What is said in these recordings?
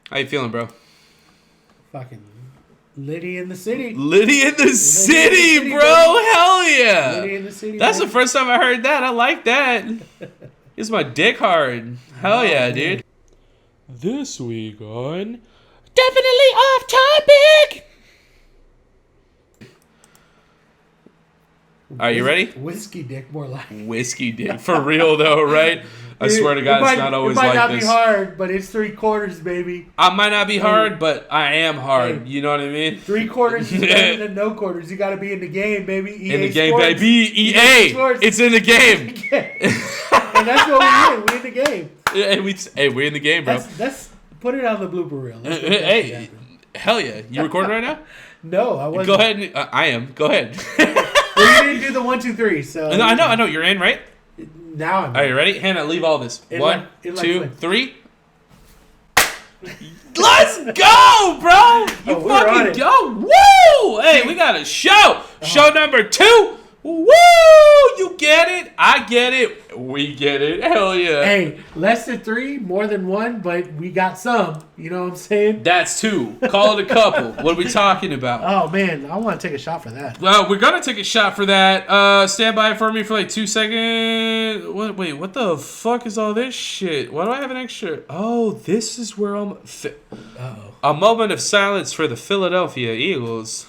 How you feeling, bro? Fucking Liddy in the city. Liddy in the city, bro. Hell yeah. Liddy in the city. That's the first time I heard that. I like that. It's my dick hard. Hell yeah, dude. This week on Definitely Off Topic. Are you ready? Whiskey dick, more like. Whiskey dick. For real, though, right? I swear to God, it's not always like this. It might not be hard, but it's 3/4, baby. I might not be hard, but I am hard. Hey, you know what I mean? 3/4 is better than no quarters. You got to be in the game, baby. EA in the game, Sports. baby. EA. It's in the game. And that's what we win. We're in the game. Hey, we're in the game, bro. That's put it on the blooper reel. Hey, hell yeah. You recording right now? No, I wasn't. Go ahead. I am. Go ahead. Well, you didn't do the 1, 2, 3, so. I know. You're in, right? Now I'm in. Are you ready? Hannah, leave all this. 1, 2, 3. Let's go, bro! You fucking go. Woo! Hey, we got a show. Show number 2. Woo! You get it. I get it. We get it. Hell yeah. Hey, less than 3, more than 1, but we got some. You know what I'm saying? That's 2. Call it a couple. What are we talking about? Oh, man. I want to take a shot for that. Well, we're going to take a shot for that. Stand by for me for like 2 seconds. Wait, what the fuck is all this shit? Why do I have an extra? Oh, this is where I'm... A moment of silence for the Philadelphia Eagles.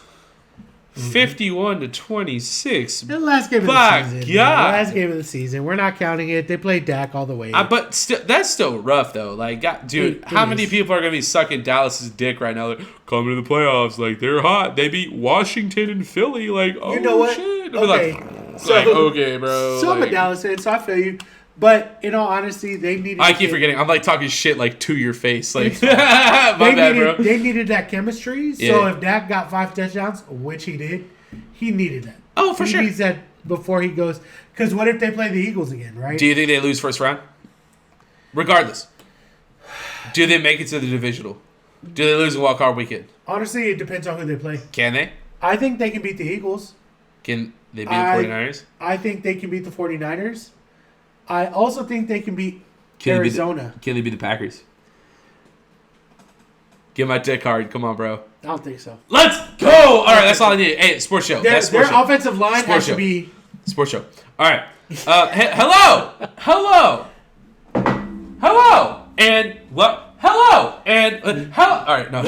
51-26. The last game of the season. The last game of the season. We're not counting it. They played Dak all the way. But still, that's still rough, though. Like, God, dude, how many people are going to be sucking Dallas's dick right now? Like, coming to the playoffs. Like, they're hot. They beat Washington and Philly. Like, oh, you know what? shit. Okay. Okay, bro. So I'm a Dallas fan, so I feel you. But in all honesty, they needed. I keep forgetting. I'm like talking shit like to your face. Like, my bad, bro. They needed that chemistry. Yeah. So if Dak got 5 touchdowns, which he did, he needed that. Oh, for sure. He needs that before he goes. Because what if they play the Eagles again, right? Do you think they lose first round? Regardless, do they make it to the divisional? Do they lose in wild card weekend? Honestly, it depends on who they play. Can they? I think they can beat the Eagles. Can they beat the 49ers? I think they can beat the 49ers. I also think they can beat Arizona. Can they beat the Packers? Get my dick hard. Come on, bro. I don't think so. Let's go! All right, that's all I need. Hey, sports show. Their show. offensive line sports has show. to be... Sports show. All right. Hello! And what? Hello! And hello! All right, no.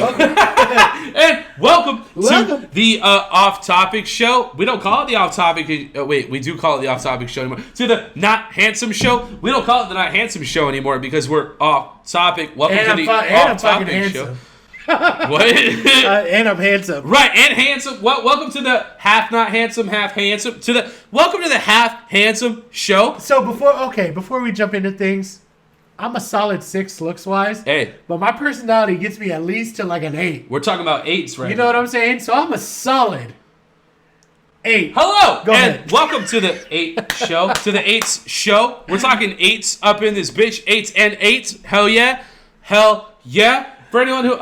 And welcome to the off-topic show. We don't call it the off-topic. We do call it the off-topic show anymore. To the Not Handsome show. We don't call it the Not Handsome show anymore because we're off-topic. Welcome to the off-topic show. What? And I'm handsome. Right, and handsome. Welcome to the half not handsome, half handsome. Welcome to the half handsome show. So before we jump into things, I'm a solid 6 looks wise. Hey. But my personality gets me at least to like an 8. We're talking about 8s right now. You know what I'm saying? So I'm a solid 8. Hello! Go ahead. Welcome to the 8 show. To the 8s show. We're talking 8s up in this bitch. 8s and 8s. Hell yeah. Hell yeah. For anyone who,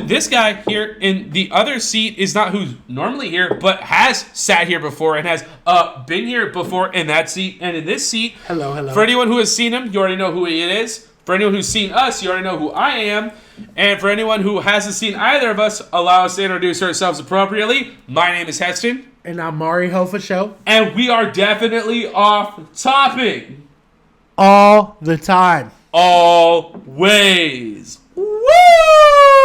this guy here in the other seat is not who's normally here, but has sat here before and has been here before in that seat and in this seat. Hello. For anyone who has seen him, you already know who he is. For anyone who's seen us, you already know who I am. And for anyone who hasn't seen either of us, allow us to introduce ourselves appropriately. My name is Heston. And I'm Marihoe for show. And we are definitely off topic. All the time. Always. Woo!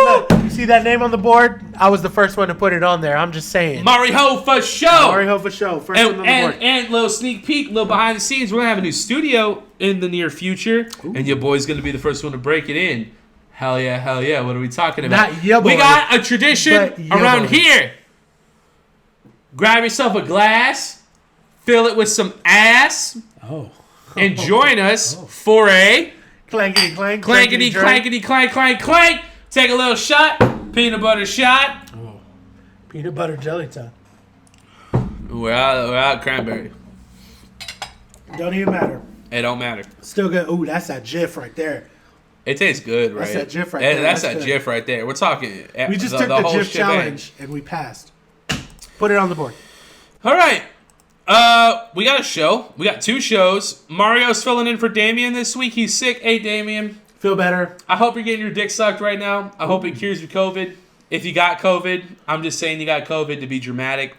Look, you see that name on the board? I was the first one to put it on there. I'm just saying. Marihoe for show. Marihoe for show. First one on the board. And little sneak peek, little behind the scenes. We're going to have a new studio in the near future. Ooh. And your boy's going to be the first one to break it in. Hell yeah. What are we talking about? Not your boy. We got a tradition around here. Grab yourself a glass. Fill it with some ass. Oh. And join us for a... Clankety clank. Clankety clankety clank clank clank. Take a little shot. Peanut butter shot. Oh. Peanut butter jelly time. We're out cranberry. Don't even matter. It don't matter. Still good. Ooh, that's that GIF right there. It tastes good, right? That's that GIF right there. That's that GIF right there. We're talking. We just took the GIF challenge and we passed. Put it on the board. All right. We got a show. We got 2 shows. Mario's filling in for Damien this week. He's sick. Hey, Damien. Feel better. I hope you're getting your dick sucked right now. I hope it cures your COVID. If you got COVID, I'm just saying you got COVID to be dramatic.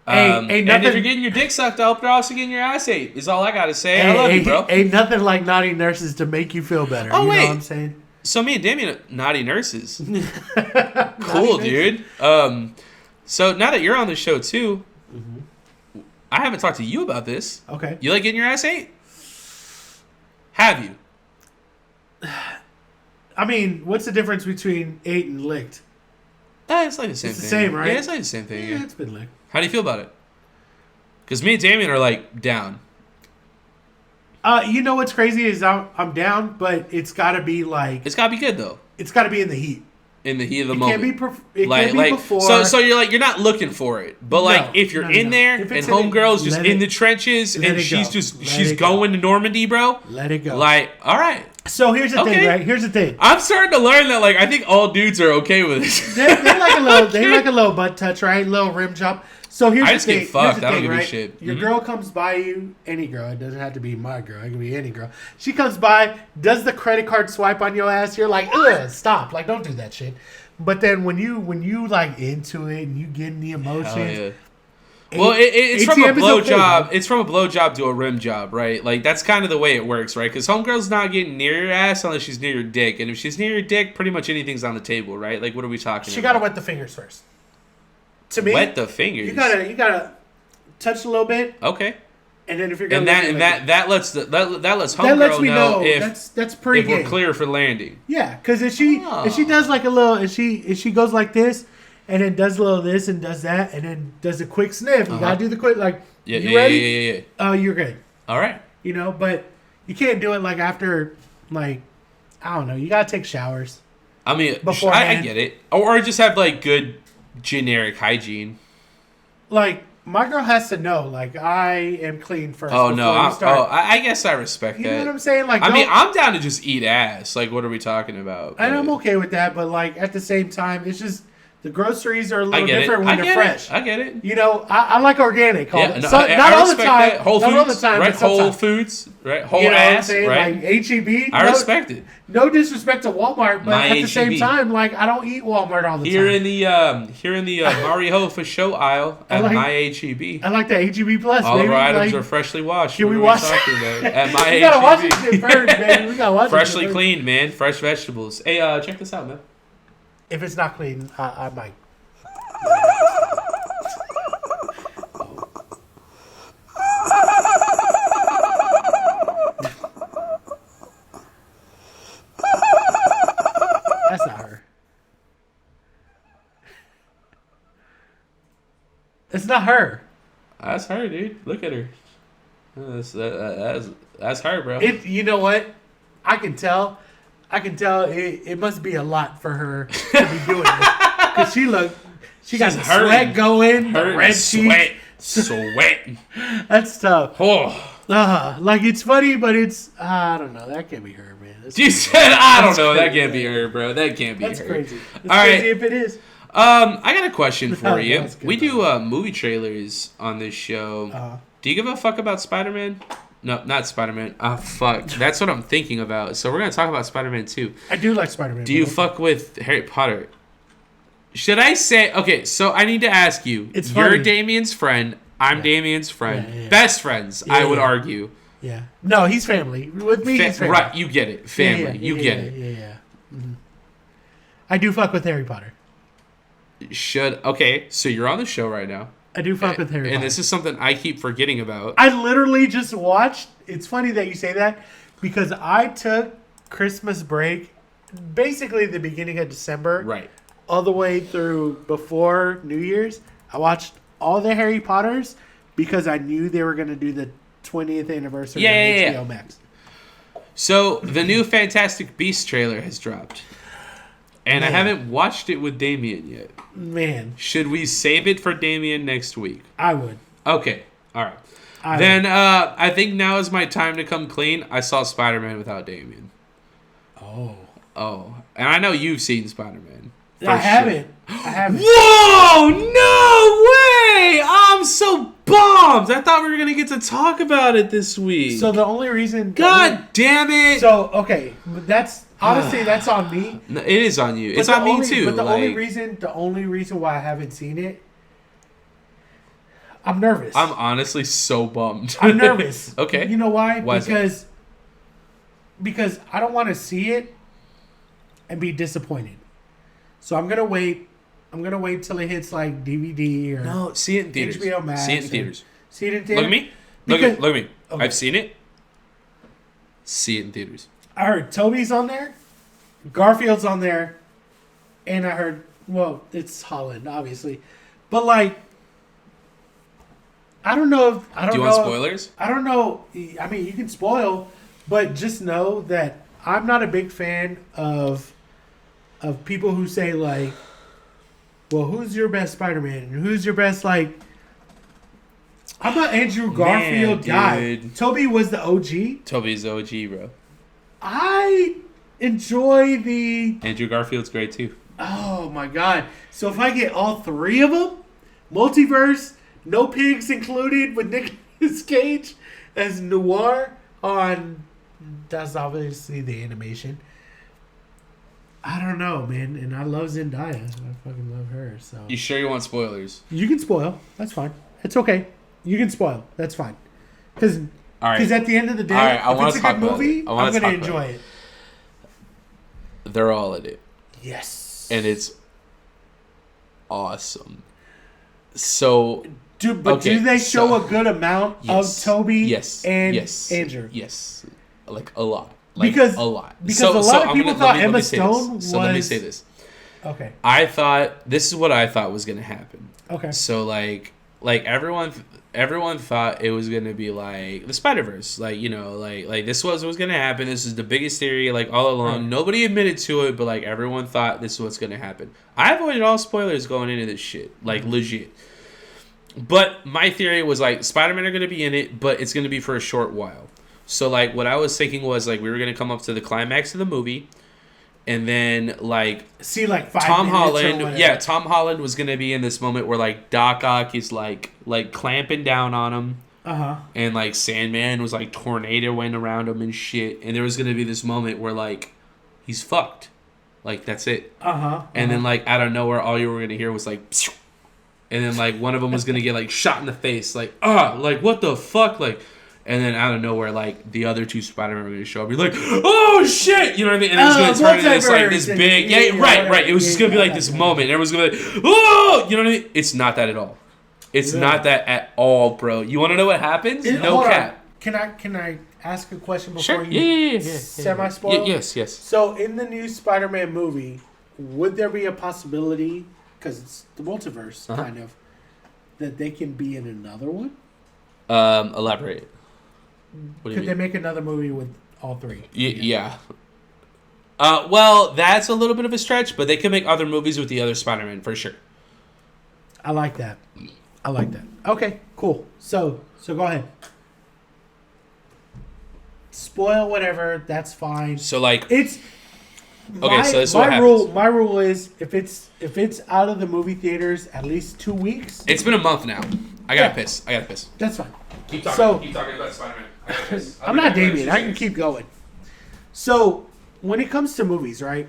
And if you're getting your dick sucked, I hope you're also getting your ass ate. Is all I gotta say. I love you, bro. Ain't nothing like naughty nurses to make you feel better. Oh, you wait. know what I'm saying? So me and Damien, naughty nurses. Naughty Cool, nurses. dude. So now that you're on the show too, I haven't talked to you about this. Okay. You like getting your ass ate? Have you? I mean, what's the difference between ate and licked? It's like the same thing. It's the same, right? Yeah, it's like the same thing. Yeah, Yeah. it's been licked. How do you feel about it? Because me and Damien are like down. You know what's crazy is I'm down, but it's got to be like... It's gotta be good though. It's got to be in the heat. In the heat of the It moment. can't be before. So you're like, you're not looking for it, but like if you're in there If and it's homegirl's just let in it- the trenches let and it she's go. just Let she's it go. going to Normandy, bro. Let it go. Like, all right. So here's the Okay. thing, right? Here's the thing. I'm starting to learn that like I think all dudes are okay with it. They like a little butt touch, right? Little rim job. So here's I the just thing. get fucked. Here's the I don't thing, give a right? shit. Your Mhm. girl comes by you, any girl. It doesn't have to be my girl. It can be any girl. She comes by, does the credit card swipe on your ass. You're like, ugh, stop. Like, don't do that shit. But then when you like into it and you get in the emotions. Hell yeah. Well, it's from a ATM is okay, blowjob. bro. It's from a blowjob to a rim job, right? Like that's kind of the way it works, right? Because homegirl's not getting near your ass unless she's near your dick, and if she's near your dick, pretty much anything's on the table, right? Like what are we talking She about? gotta wet the fingers first. To me, Wet the fingers. you gotta touch a little bit, Okay. and then if you're And gonna that lets homegirl that lets me know if that's pretty if we're good. clear for landing. Yeah, because if she does like a little, if she goes like this, and then does a little this and does that, and then does a quick sniff, you gotta do the quick like. Yeah, you ready? Yeah. Oh, you're good. All right. You know, but you can't do it like after, like, I don't know. You gotta take showers. I mean, I Beforehand. get it, or just have like good generic hygiene. Like my girl has to know, like I am clean first. Oh no! before you start. I guess I respect You that. know what I'm saying? Like, I mean, don't- I'm down to just eat ass. Like, what are we talking about? and I'm But okay with that, but like at the same time, it's just the groceries are a I little get different it. when I they're get fresh. it. I get it. You know, I like organic. Yeah, no, So, I not all the respect time. that. Whole not Foods, all the time, right? but Whole sometimes. Foods, right? Whole You know what I'm ass, saying? right? Like HEB. I respect it. No disrespect to Walmart, but My at the same HEB. time, like I don't eat Walmart all the Here time. in the Marihoe for show aisle at like- my HEB. I like that HEB Plus. All baby. of our items like, are freshly washed. can What we are wash- talking about? At my we gotta wash this HEB. shit first, baby. We gotta wash Freshly this shit first. cleaned, man. Fresh vegetables. Hey, check this out, man. If it's not clean, I might. That's not her. It's not her. That's her, dude. Look at her. That's her, bro. You know what? I can tell. It must be a lot for her to be doing this because she got She's the hurting. sweat going, the Her red sweat, cheeks. sweat. That's tough. Oh, Like it's funny, but it's I don't know. That can't be her, man. That's, you said I don't That's know. That crazy. can't be her, bro. That can't be that's her. crazy. It's All crazy right. if it is. I got a question for No, you. that's good, We do movie trailers on this show. Do you give a fuck about Spider-Man? No, not Spider-Man. Ah, fuck. That's what I'm thinking about. So we're gonna talk about Spider-Man 2. I do like Spider-Man. Do you but fuck with Harry Potter? Should I say... Okay, so I need to ask you. It's You're funny. Damien's friend. I'm Damien's friend. Yeah. Best friends, I Yeah, would yeah. argue. Yeah. No, he's family. With me, he's family. Right, you get it. Family. You get it. Yeah. Mhm. I do fuck with Harry Potter. Okay, so you're on the show right now. I do fuck with Harry And Potter. this is something I keep forgetting about. I literally just watched. It's funny that you say that because I took Christmas break, basically the beginning of December, Right. all the way through before New Year's. I watched all the Harry Potters because I knew they were going to do the 20th anniversary Yeah, on yeah, HBO yeah. Max. So the new Fantastic Beasts trailer has dropped. And I Man. haven't watched it with Damien yet. Man, Should we save it for Damien next week? I would. Okay. All right. I Then would. I think now is my time to come clean. I saw Spider-Man without Damien. Oh. Oh. And I know you've seen Spider-Man. I haven't. I haven't. Whoa! No way! I'm so bummed. I thought we were gonna get to talk about it this week. So the only reason. God damn it! So okay, but that's honestly that's on me. No, it is on you. It's But on me too. But the only reason why I haven't seen it, I'm nervous. I'm honestly so bummed. I'm nervous. Okay. You know why? Why Because I don't want to see it and be disappointed. So I'm gonna wait. I'm gonna wait till it hits like DVD or No, see it in theaters. HBO Max. See it in theaters. See it in theaters. Look at me. Look at me. Okay. I've seen it. See it in theaters. I heard Toby's on there, Garfield's on there, and I heard it's Holland obviously, but like I don't know. Do you want spoilers? I don't know. I mean, you can spoil, but just know that I'm not a big fan of people who say like, well, who's your best Spider-Man and who's your best like. I'm not Andrew Garfield guy. Toby was the OG. Toby's the OG, bro. I enjoy the Andrew Garfield's great too. Oh my god! So if I get all three of them, multiverse, no pigs included, with Nicolas Cage as Noir on, that's obviously the animation. I don't know, man, and I love Zendaya. I fucking love her. So You sure you want spoilers? you can spoil. That's fine. It's okay. You can spoil. That's fine. Because right. At the end of the day, Right, if it's a good movie, I'm going to enjoy it. They're all in it. Yes. And it's awesome. So, do they show a good amount of Toby and Andrew? Yes. Like a lot. Like because a lot. Because a lot of people thought Emma Stone was... So let me say this. Okay. This is what I thought was going to happen. Okay. So like everyone thought it was gonna be like the Spider-Verse, like this was what's gonna happen. This is the biggest theory like all along. Right. Nobody admitted to it, but like everyone thought this is what's gonna happen. I avoided all spoilers going into this shit, like legit. But my theory was like Spider-Man are gonna be in it, but it's gonna be for a short while. So like what I was thinking was like we were gonna come up to the climax of the movie. And then, like, see, like 5 Tom Holland, Tom Holland was gonna be in this moment where like Doc Ock is like clamping down on him, and like Sandman was like tornadoing around him and shit. And there was gonna be this moment where like he's fucked, like that's it. And then like out of nowhere, all you were gonna hear was like, pshh! And then like one of them was gonna get like shot in the face, like like what the fuck, like. And then out of nowhere, like, the other two Spider-Man were going to show up. Be like, oh, shit! You know what I mean? And it was going to turn into this, like, this big... Yeah, right. It was just going to be, like, this moment. And everyone's going to be like, oh! You know what I mean? It's not that at all. It's not that at all, bro. You want to know what happens? No cap. Can I ask a question before you... Yeah. Semi-spoil? Yes. So, in the new Spider-Man movie, would there be a possibility, because it's the multiverse, kind of, that they can be in another one? Elaborate. Could they make another movie with all three? Yeah. Well, that's a little bit of a stretch, but they can make other movies with the other Spider-Man for sure. I like that. Okay, cool. So go ahead. Spoil whatever. That's fine. So like it's okay. So this is what happens. My rule is if it's out of the movie theaters at least 2 weeks. It's been a month now. I gotta piss. That's fine. Keep talking about Spider-Man. I'm not Damien. I can keep going. So when it comes to movies, right?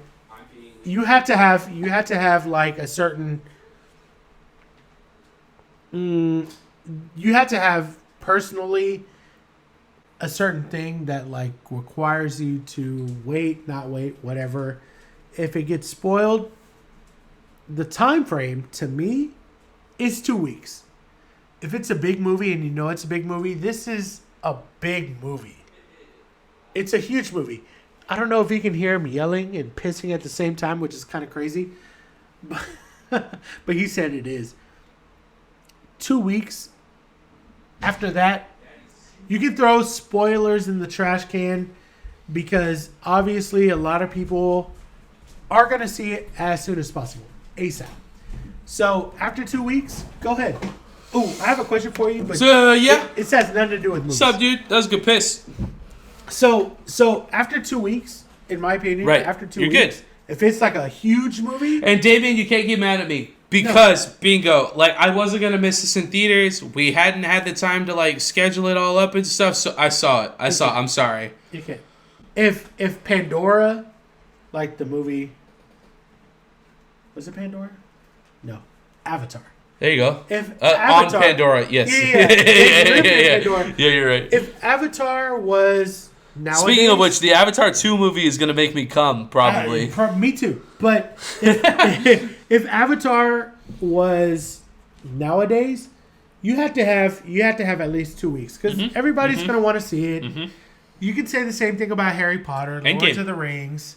You have to have like a certain. You have to have personally a certain thing that like requires you to not wait, whatever. If it gets spoiled, the time frame to me is 2 weeks. If it's a big movie and you know it's a big movie, this is a big movie. It's a huge movie. I don't know if you can hear him yelling and pissing at the same time, which is kind of crazy. But he said it is. 2 weeks. After that, you can throw spoilers in the trash can because obviously a lot of people are going to see it as soon as possible. ASAP. So after 2 weeks, go ahead. Oh, I have a question for you. But yeah. It has nothing to do with movies. What's up, dude? That was a good piss. So after 2 weeks, in my opinion, right. after 2 You're weeks, good. If it's like a huge movie, And Damien, you can't get mad at me because bingo, like I wasn't gonna miss this in theaters. We hadn't had the time to like schedule it all up and stuff, so I saw it. I'm sorry. you can. If Pandora, like the movie, was it Pandora? No, Avatar. There you go. If on Avatar, Pandora, yes. yeah. Yeah, you're right. If Avatar was nowadays, Speaking of which, the Avatar 2 movie is gonna make me come probably. me too. But if Avatar was nowadays, you have to have at least 2 weeks because everybody's gonna want to see it. Mm-hmm. You can say the same thing about Harry Potter, Lord of the Rings,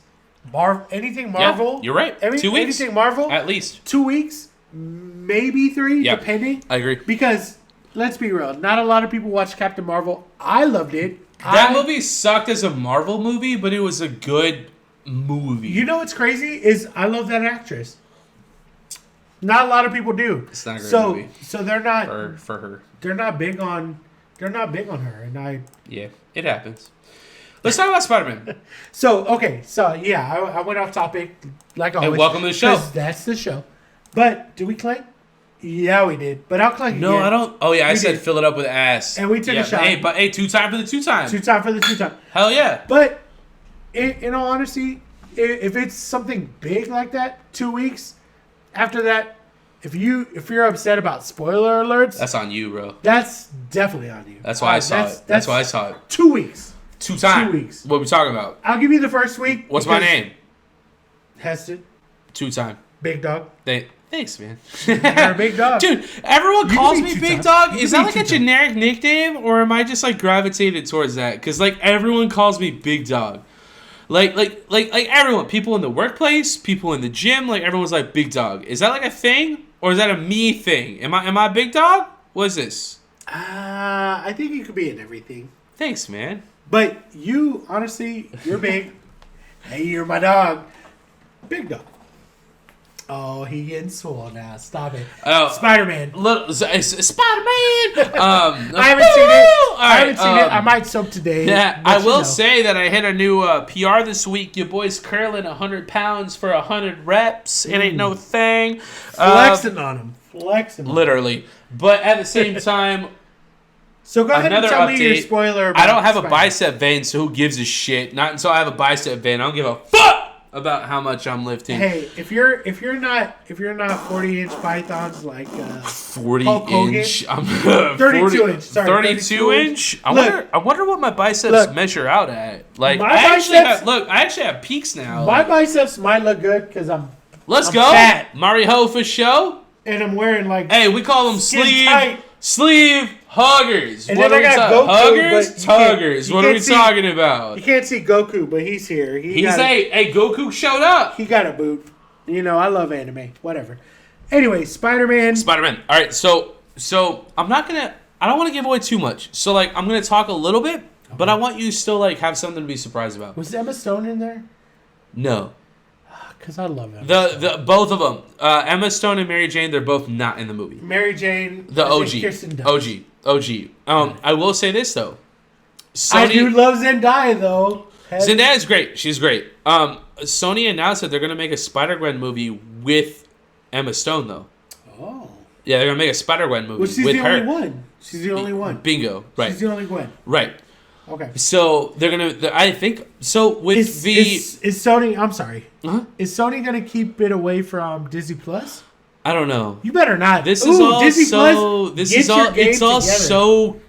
anything Marvel. Yeah, you're right. 2 weeks. Anything Marvel, at least 2 weeks. Maybe 3, depending. I agree. Because, let's be real, not a lot of people watch Captain Marvel. I loved it. That movie sucked as a Marvel movie, but it was a good movie. You know what's crazy is I love that actress. Not a lot of people do. It's not a great movie. So they're not for her. They're not big on her, and it happens. Let's talk about Spider-Man. I went off topic like always. And welcome to the show. That's the show. But did we clank? Yeah, we did. But I'll clank again. No, I don't. Oh yeah, I said did. fill it up with ass. And we took a shot. Hey, 2 time for the 2 time. 2 time for the 2 time. Hell yeah. But in all honesty, if it's something big like that, 2 weeks after that, if you're upset about spoiler alerts, that's on you, bro. That's definitely on you. That's why I saw it. That's why I saw it. 2 weeks. 2 time. 2 weeks. What are we talking about? I'll give you the first week. What's my name? Heston. 2 time. Big dog. Thanks, man. You're a big dog. Dude, everyone calls me Big Dog. Is that like a 2 generic nickname, or am I just like gravitated towards that? Because like everyone calls me Big Dog. Like everyone, people in the workplace, people in the gym, like everyone's like Big Dog. Is that like a thing, or is that a me thing? Am I a Big Dog? What is this? I think you could be in everything. Thanks, man. But you, honestly, you're big. Hey, you're my dog. Big Dog. Oh, he getting swole now. Stop it. Oh, Spider-Man. Spider-Man. I haven't seen it. I haven't seen it. I might soak today. Yeah, I will say that I hit a new PR this week. Your boy's curling 100 pounds for 100 reps. It ain't no thing. Flexing on him. Literally. But at the same time, so go ahead and tell me your spoiler. I don't have a bicep vein, so who gives a shit? Not until I have a bicep vein. I don't give a fuck about how much I'm lifting. Hey, if you're not 40-inch pythons like 40-inch, I'm 32-inch. Sorry, 32-inch. I wonder what my biceps measure out at. Like I actually have peaks now. My biceps might look good because I'm go fat. Marihoe for show. And I'm wearing like we call them sleeve huggers. And what then I got Goku, Tuggers. What are we talking about? You can't see Goku, but he's here. Goku showed up. He got a boot. You know, I love anime. Whatever. Anyway, Spider-Man. All right, so I don't want to give away too much. So like I'm gonna talk a little bit, but I want you to still like have something to be surprised about. Was Emma Stone in there? No. Because I love Emma Stone. Both of them, Emma Stone and Mary Jane, they're both not in the movie. Mary Jane, the OG. I will say this though, I do love Zendaya though. Zendaya is great. She's great. Sony announced that they're gonna make a Spider-Gwen movie with Emma Stone though. Oh. Yeah, they're gonna make a Spider-Gwen movie with her. She's the only one. She's the only one. Bingo. Right. She's the only Gwen. Right. Okay. So they're gonna. I think so. With is Sony? I'm sorry. Uh-huh. Is Sony gonna keep it away from Disney Plus? I don't know. You better not. This is all Disney so. Plus, This is all. It's all so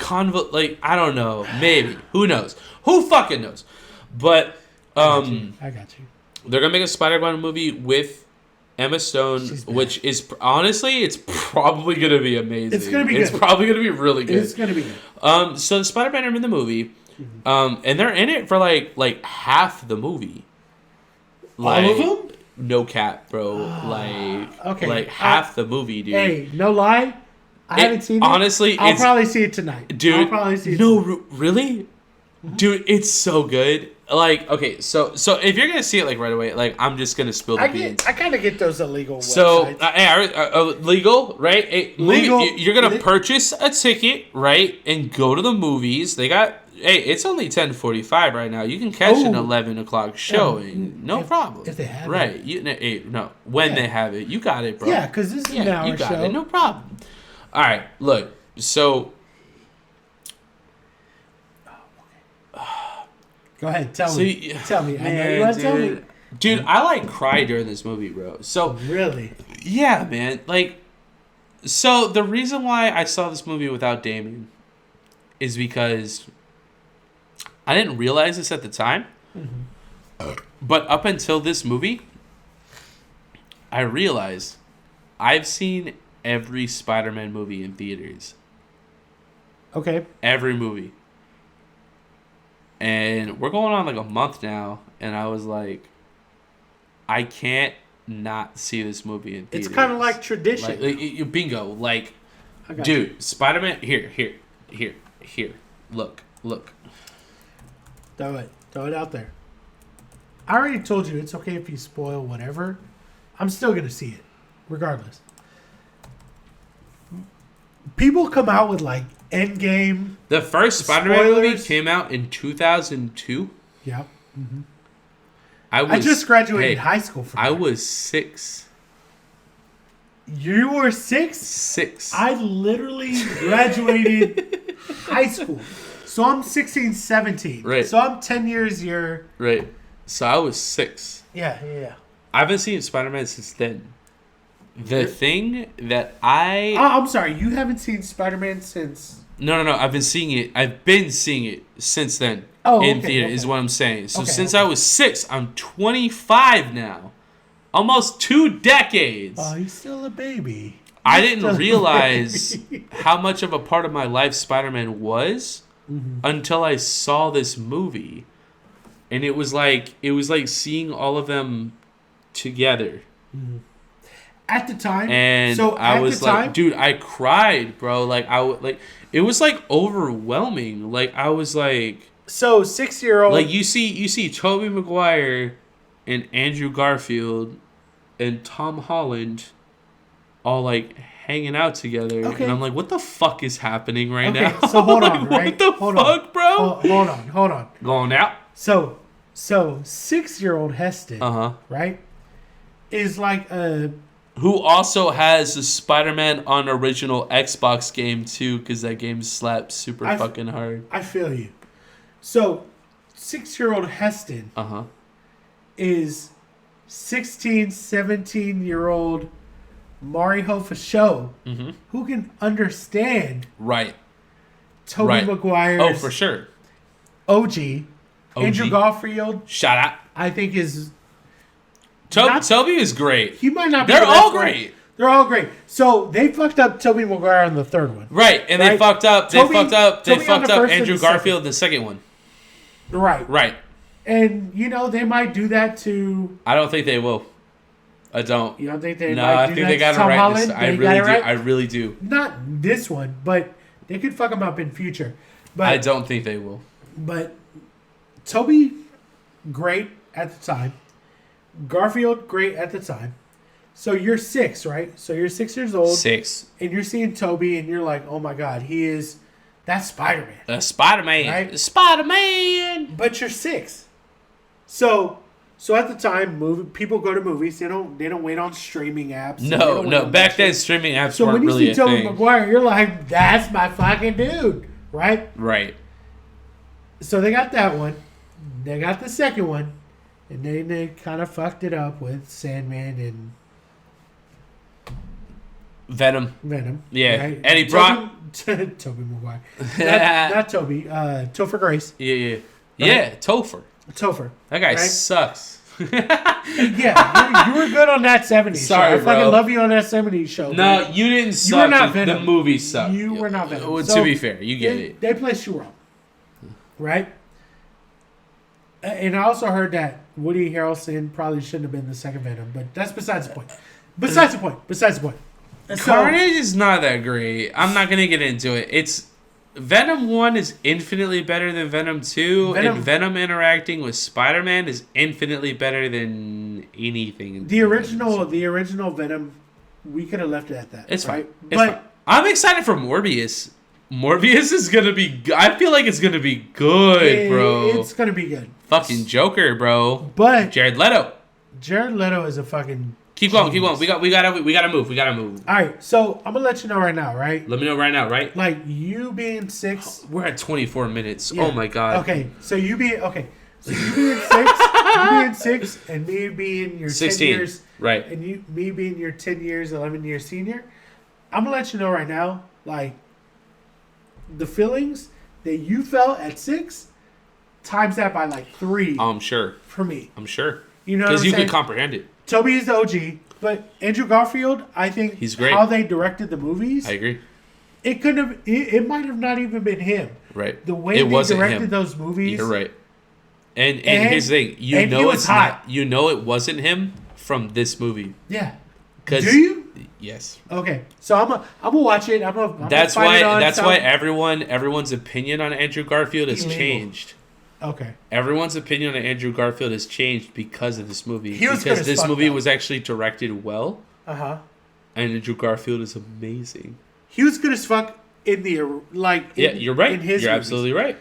Like I don't know. Maybe. Who knows? Who fucking knows? But I got you. They're gonna make a Spider-Gwen movie with Emma Stone, which is honestly, it's probably gonna be amazing. It's gonna be good. It's probably gonna be really good. It's gonna be good. So the Spider-Man are in the movie. And they're in it for like half the movie. Like, all of them? No cap, bro. Like half the movie, dude. Hey, no lie. I haven't seen it. Honestly, I'll probably see it tonight. Dude, I'll probably see it really? Mm-hmm. Dude, it's so good. Like, okay, so if you're gonna see it like right away, like I'm just gonna spill the beans. I kind of get those illegal websites. So, legal, right? Legal. You're gonna purchase a ticket, right, and go to the movies. They got Hey, it's only 10:45 right now. You can catch an 11 o'clock showing, no problem. If they have it, right? When they have it, you got it, bro. Yeah, because this is an hour you got show. it, no problem. All right, look. So, go ahead, tell me. Tell me. I know you want to tell me. Dude, I cried during this movie, bro. So really, yeah, man. So the reason why I saw this movie without Damien is because I didn't realize this at the time. Mm-hmm. But up until this movie, I realized I've seen every Spider-Man movie in theaters. Okay. Every movie. And we're going on a month now, and I was like, I can't not see this movie in theaters. It's kind of like tradition. Bingo. Dude, Spider-Man, here. Look. Throw it out there. I already told you it's okay if you spoil whatever. I'm still going to see it, regardless. People come out with Endgame. The first Spider-Man movie came out in 2002. Yeah. Mm-hmm. I just graduated high school from I was 6. You were 6? 6. I literally graduated high school. So I'm 16, 17. Right. So I'm 10 years your... Right. So I was 6. Yeah. I haven't seen Spider-Man since then. The thing that I'm sorry. You haven't seen Spider-Man since... No. I've been seeing it since then. Oh, in theater is what I'm saying. So since I was 6, I'm 25 now. Almost 2 decades. Oh, he's still a baby. I didn't realize how much of a part of my life Spider-Man was until I saw this movie. And it was like seeing all of them together. Mm-hmm. At the time. And I was like, dude, I cried, bro. It was overwhelming. I was like, so 6-year-old. You see Tobey Maguire and Andrew Garfield and Tom Holland all hanging out together. Okay. And I'm like, what the fuck is happening right now? So hold on, right? What the fuck, bro? Hold on. Going out. So 6-year-old Heston, right, is who also has the Spider-Man on original Xbox game too, because that game slaps super fucking hard. I feel you. So 6-year-old Heston is 16, 17-year-old Marihoe for show, who can understand Tobey Maguire's Oh, for sure. OG. Andrew Garfield. Shout out. I think is... Tobey is great. He might not be They're all great. They're all great. So they fucked up Tobey Maguire on the third one. Right, and they fucked up Andrew Garfield in the second one. Right. And, they might do that to... I don't think they will. I don't. You don't think they No, might I do think that they got to it Tom right. Holland? I really do. I really do. Not this one, but they could fuck him up in future. But I don't think they will. But Tobey, great at the time. Garfield, great at the time. So you're 6, right? So you're 6 years old. 6. And you're seeing Tobey, and you're like, oh my God, that's Spider-Man. Spider-Man. Right? Spider-Man. But you're 6. So at the time, people go to movies. They don't wait on streaming apps. No. Back then, streaming apps weren't really a thing. So when you see Tobey Maguire, you're like, that's my fucking dude, right? Right. So they got that one. They got the second one. And then they kind of fucked it up with Sandman and... Venom. Yeah. Right? Eddie Brock. Tobey Maguire. Not Tobey. Topher Grace. Yeah. Right? Yeah, Topher. That guy sucks. Yeah, you were good on that 70s Sorry, show. I bro. fucking love you on that 70s show. No, you didn't suck. You were not Venom. The movie sucked. You were not Venom. Well, to be fair, you get it. They placed you wrong. Right? And I also heard that Woody Harrelson probably shouldn't have been the second Venom, but that's besides the point. Besides the point. Carnage is not that great. I'm not going to get into it. It's Venom 1 is infinitely better than Venom 2, and Venom interacting with Spider-Man is infinitely better than anything. The original Venom, we could have left it at that. It's right? fine. It's fine. I'm excited for Morbius. Morbius is gonna be. I feel like it's gonna be good, bro. It's gonna be good. Fucking Joker, bro. But Jared Leto. Jared Leto is a fucking. Keep going. We gotta move. All right, so I'm gonna let you know right now, right? Let me know right now, right? Like you being 6. We're at 24 minutes. Yeah. Oh my god. Okay, so you being 6, and me being your 16. 10 years, Right. And me being your 10 years, 11 years senior. I'm gonna let you know right now, like the feelings that you felt at 6, times that by like 3. I'm sure. For me, I'm sure. you know, Because you saying? could comprehend it. Toby is the OG, but Andrew Garfield, I think He's great. how they directed the movies. I agree. It could have. It might have not even been him. Right. The way it they wasn't directed him. those movies. You're right. And here's the thing. You and he know was it's hot. not. You know it wasn't him from this movie. Yeah. 'Cause- Do you? Yes. Okay. So I'm gonna watch it. I'm gonna That's find why. it on That's some- why everyone's opinion on Andrew Garfield has Illegal. changed. Okay. Everyone's opinion on Andrew Garfield has changed because of this movie. He was good because as this fuck, movie though. was actually directed well, And Andrew Garfield is amazing. he was good as fuck in the Yeah, you're right. In his You're movies. absolutely right.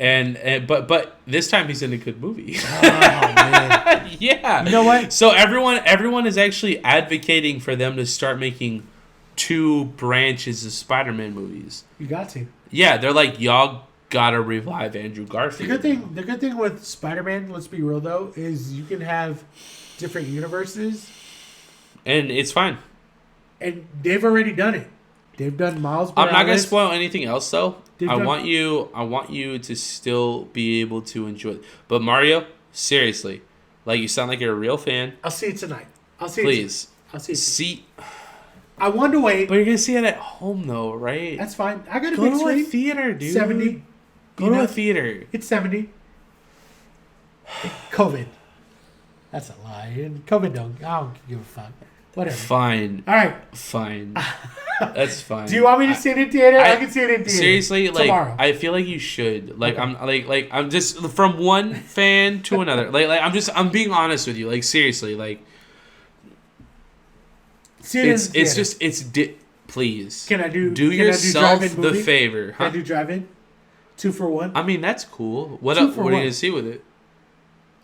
And but this time he's in a good movie. Oh man. Yeah. You know what? So everyone is actually advocating for them to start making 2 branches of Spider-Man movies. You got to. Yeah, they're like, y'all gotta revive Andrew Garfield. The good thing with Spider-Man, let's be real though, is you can have different universes, And it's fine. and they've already done it. They've done Miles Morales. I'm not gonna spoil anything else though. They've I done- want you to still be able to enjoy it. But Mario, seriously, like you sound like you're a real fan. I'll see it tonight. I'll see Please. I'll see it. See, I wanted to wait. but you're gonna see it at home though, right? That's fine. I got a Go big to a screen. theater, dude. 70. Go You to know, a theater. It's 70. COVID. That's a lie. And COVID I don't give a fuck. Whatever. Fine. All right. Fine. That's fine. Do you want me to see it in theater? I can see it in theater. Seriously, like tomorrow. I feel like you should. Like Okay. I'm just from one fan to another. like I'm being honest with you. Like seriously, like see it in it's theater. just please. Can I do yourself drive-in the movie? favor? Can I Huh? do drive-in? 2 for 1? I mean that's cool. What 2 for what are you 1. gonna see with it?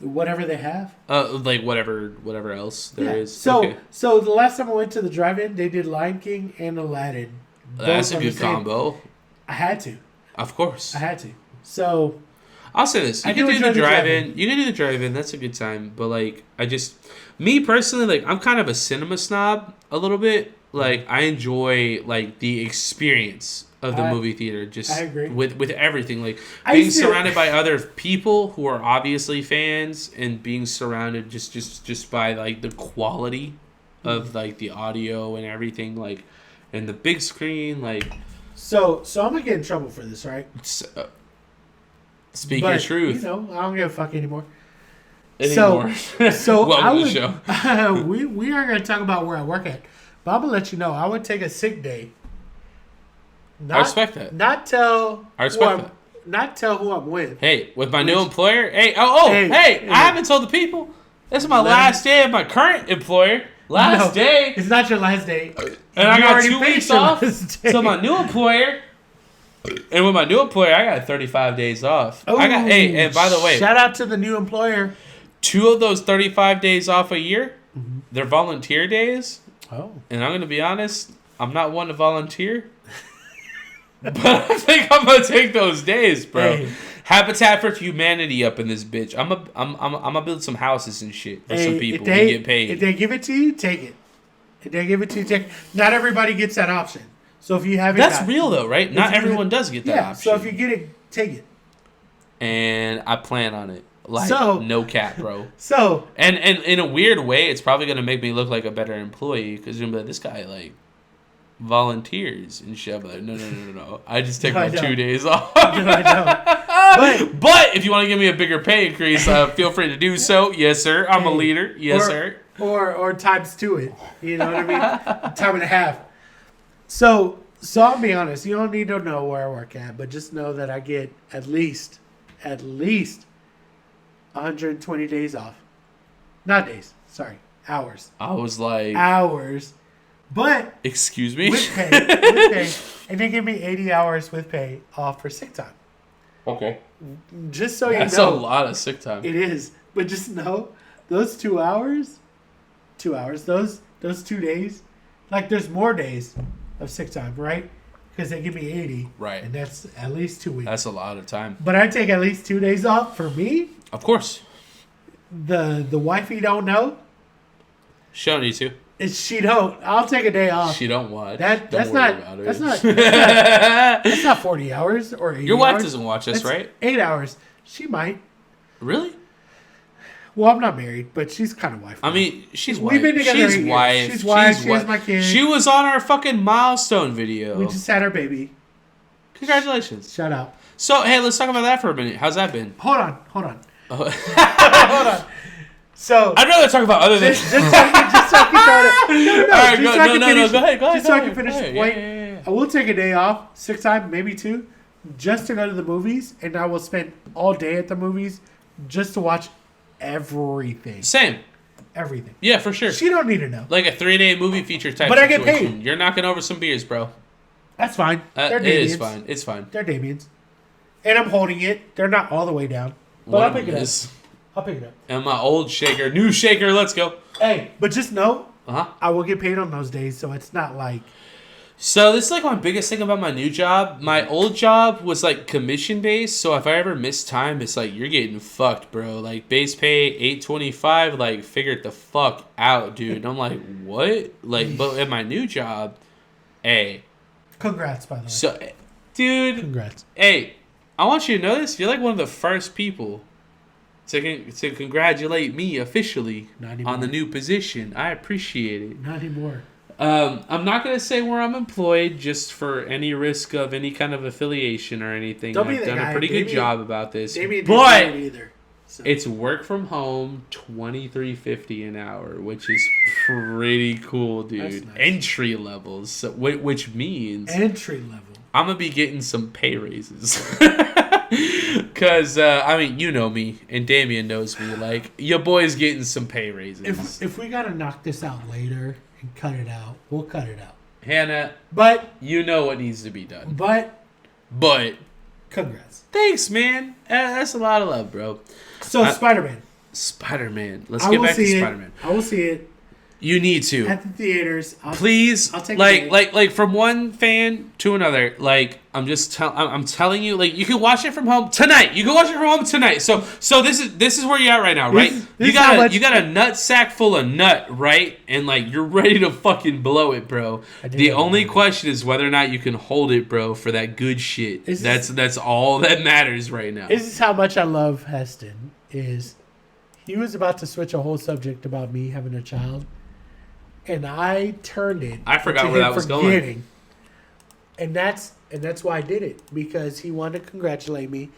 Whatever they have. Like whatever else there is. So Okay. so the last time I went to the drive-in, they did Lion King and Aladdin. That's Both a on the good same- combo. I had to. Of course. I had to. So I'll say this: I you can do do enjoy the the drive-in. drive-in. You can do the drive-in. That's a good time. But like, me personally, like, I'm kind of a cinema snob a little bit. Like, I enjoy like the experience of the movie theater. Just I agree. with everything, like I being used to- surrounded by other people who are obviously fans, and being surrounded just by like the quality of like the audio and everything, like, and the big screen, like. So I'm gonna get in trouble for this, right? Speak But, your truth. You know, I don't give a fuck anymore. Anymore. So Welcome I to would, the show. we aren't gonna talk about where I work at, but I'm gonna let you know I would take a sick day. I respect that. Not tell. I respect who I'm- that. Not tell who I'm with. Hey, with my new Which- employer. Hey, Hey. I haven't told the people. This is my Let last day of my current employer. Last No, day. It's not your last day. And I You got already 2 finished weeks your off. last day. So my new employer. And with my new employer, I got 35 days off. I got. Hey, and by the way, shout out to the new employer. 2 of those 35 days off a year, they're volunteer days. Oh. And I'm gonna be honest, I'm not one to volunteer. But I think I'm gonna take those days, bro. Hey. Habitat for Humanity up in this bitch. I'm gonna build some houses and shit for some people and get paid. If they give it to you, take it. If they give it to you, take it. Not everybody gets that option. So if you have it, That's real though, right? Not you- everyone does get that option. So if you get it, take it. And I plan on it. Like So- no cap, bro. So And in a weird way, it's probably gonna make me look like a better employee because you're gonna be like, this guy like volunteers and shit. I'm like, no. I just take No, I my don't. 2 days off. no, I don't. But if you want to give me a bigger pay increase, feel free to do so. Yes, sir. I'm a Hey, leader. Yes, or- sir. Or times 2 it. You know what I mean? Time and a half. So I'll be honest. You don't need to know where I work at, but just know that I get at least 120 days off. Not days. Sorry, hours. I was like, Hours But excuse me, with pay, and they give me 80 hours with pay off for sick time. Okay. Just so That's you know, a lot of sick time. it is. But just know those 2 hours, those 2 days, like there's more days of sick time, right? Because they give me 80, right? And that's at least 2 weeks. That's a lot of time. But I take at least 2 days off for me. Of course. The wifey don't know. She don't need to. She don't. I'll take a day off. She don't watch. That's not 40 hours or 80 Your wife hours. doesn't watch us, right? 8 hours. She might. Really? Well, I'm not married, but she's kind of wife. I mean, she's We've wife. been together She's 8 years. wife. She's wife. She has my kid. She was on our fucking milestone video. We just had our baby. Congratulations. Shout out. So, hey, let's talk about that for a minute. How's that been? Hold on. Oh. Hold on. So I'd rather talk about other things. just so I can throw it. All right, go ahead. Just so I can finish the Yeah, point. yeah. I will take a day off, 6 times, maybe 2, just to go to the movies, and I will spend all day at the movies just to watch everything. Same. Everything. Yeah, for sure. She don't need to know. Like a 3-day movie feature type But I get situation. paid. You're knocking over some beers, bro. That's fine. They're It Damien's. is fine. It's fine. They're Damien's. And I'm holding it. They're not all the way down. But I'll pick it up. I'll pick it up. And my old shaker, new shaker, let's go. Hey, but just know, Uh-huh. I will get paid on those days, so it's not like... So this is like my biggest thing about my new job. My old job was like commission based, so if I ever miss time, it's like you're getting fucked, bro. Like base pay $8.25, like figure it the fuck out, dude. And I'm like, what? Like, but at my new job, hey. Congrats, by the way. So, dude. Congrats. Hey, I want you to know this. You're like one of the first people to congratulate me officially on the new position. I appreciate it. Not anymore. I'm not going to say where I'm employed just for any risk of any kind of affiliation or anything. I've done a pretty good job about this. But either, so. It's work from home, $23.50 an hour, which is pretty cool, dude. Nice. Entry levels, so, which means entry level. I'm going to be getting some pay raises. Because, I mean, you know me, and Damien knows me. Like, your boy's getting some pay raises. If we got to knock this out later and cut it out, we'll cut it out. Hannah, but you know what needs to be done. But congrats. Thanks, man. That's a lot of love, bro. So, Spider-Man. Let's get back to Spider-Man. I will see it. You need to at the theaters. Please, I'll take like from one fan to another. Like I'm telling you, like you can watch it from home tonight. You can watch it from home tonight. So this is where you're at right now, right? You got a nut sack full of nut, right? And like you're ready to fucking blow it, bro. The only question is whether or not you can hold it, bro, for that good shit. That's all that matters right now. This is how much I love Heston. Is he was about to switch a whole subject about me having a child. And I turned it. I forgot where that was going. And that's why I did it. Because he wanted to congratulate me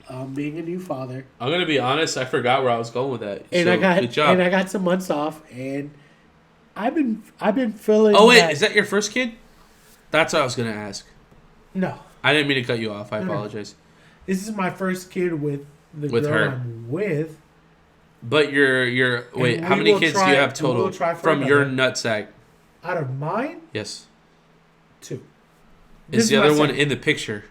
on being a new father. I'm gonna be honest, I forgot where I was going with that. And so, good job. And I got some months off, and I've been feeling. Oh wait, is that your first kid? That's what I was gonna ask. No. I didn't mean to cut you off. I apologize. This is my first kid with the girl her. I'm with. But wait, how many kids do you have total from your nutsack? Out of mine? Yes. 2. Is the other one in the picture?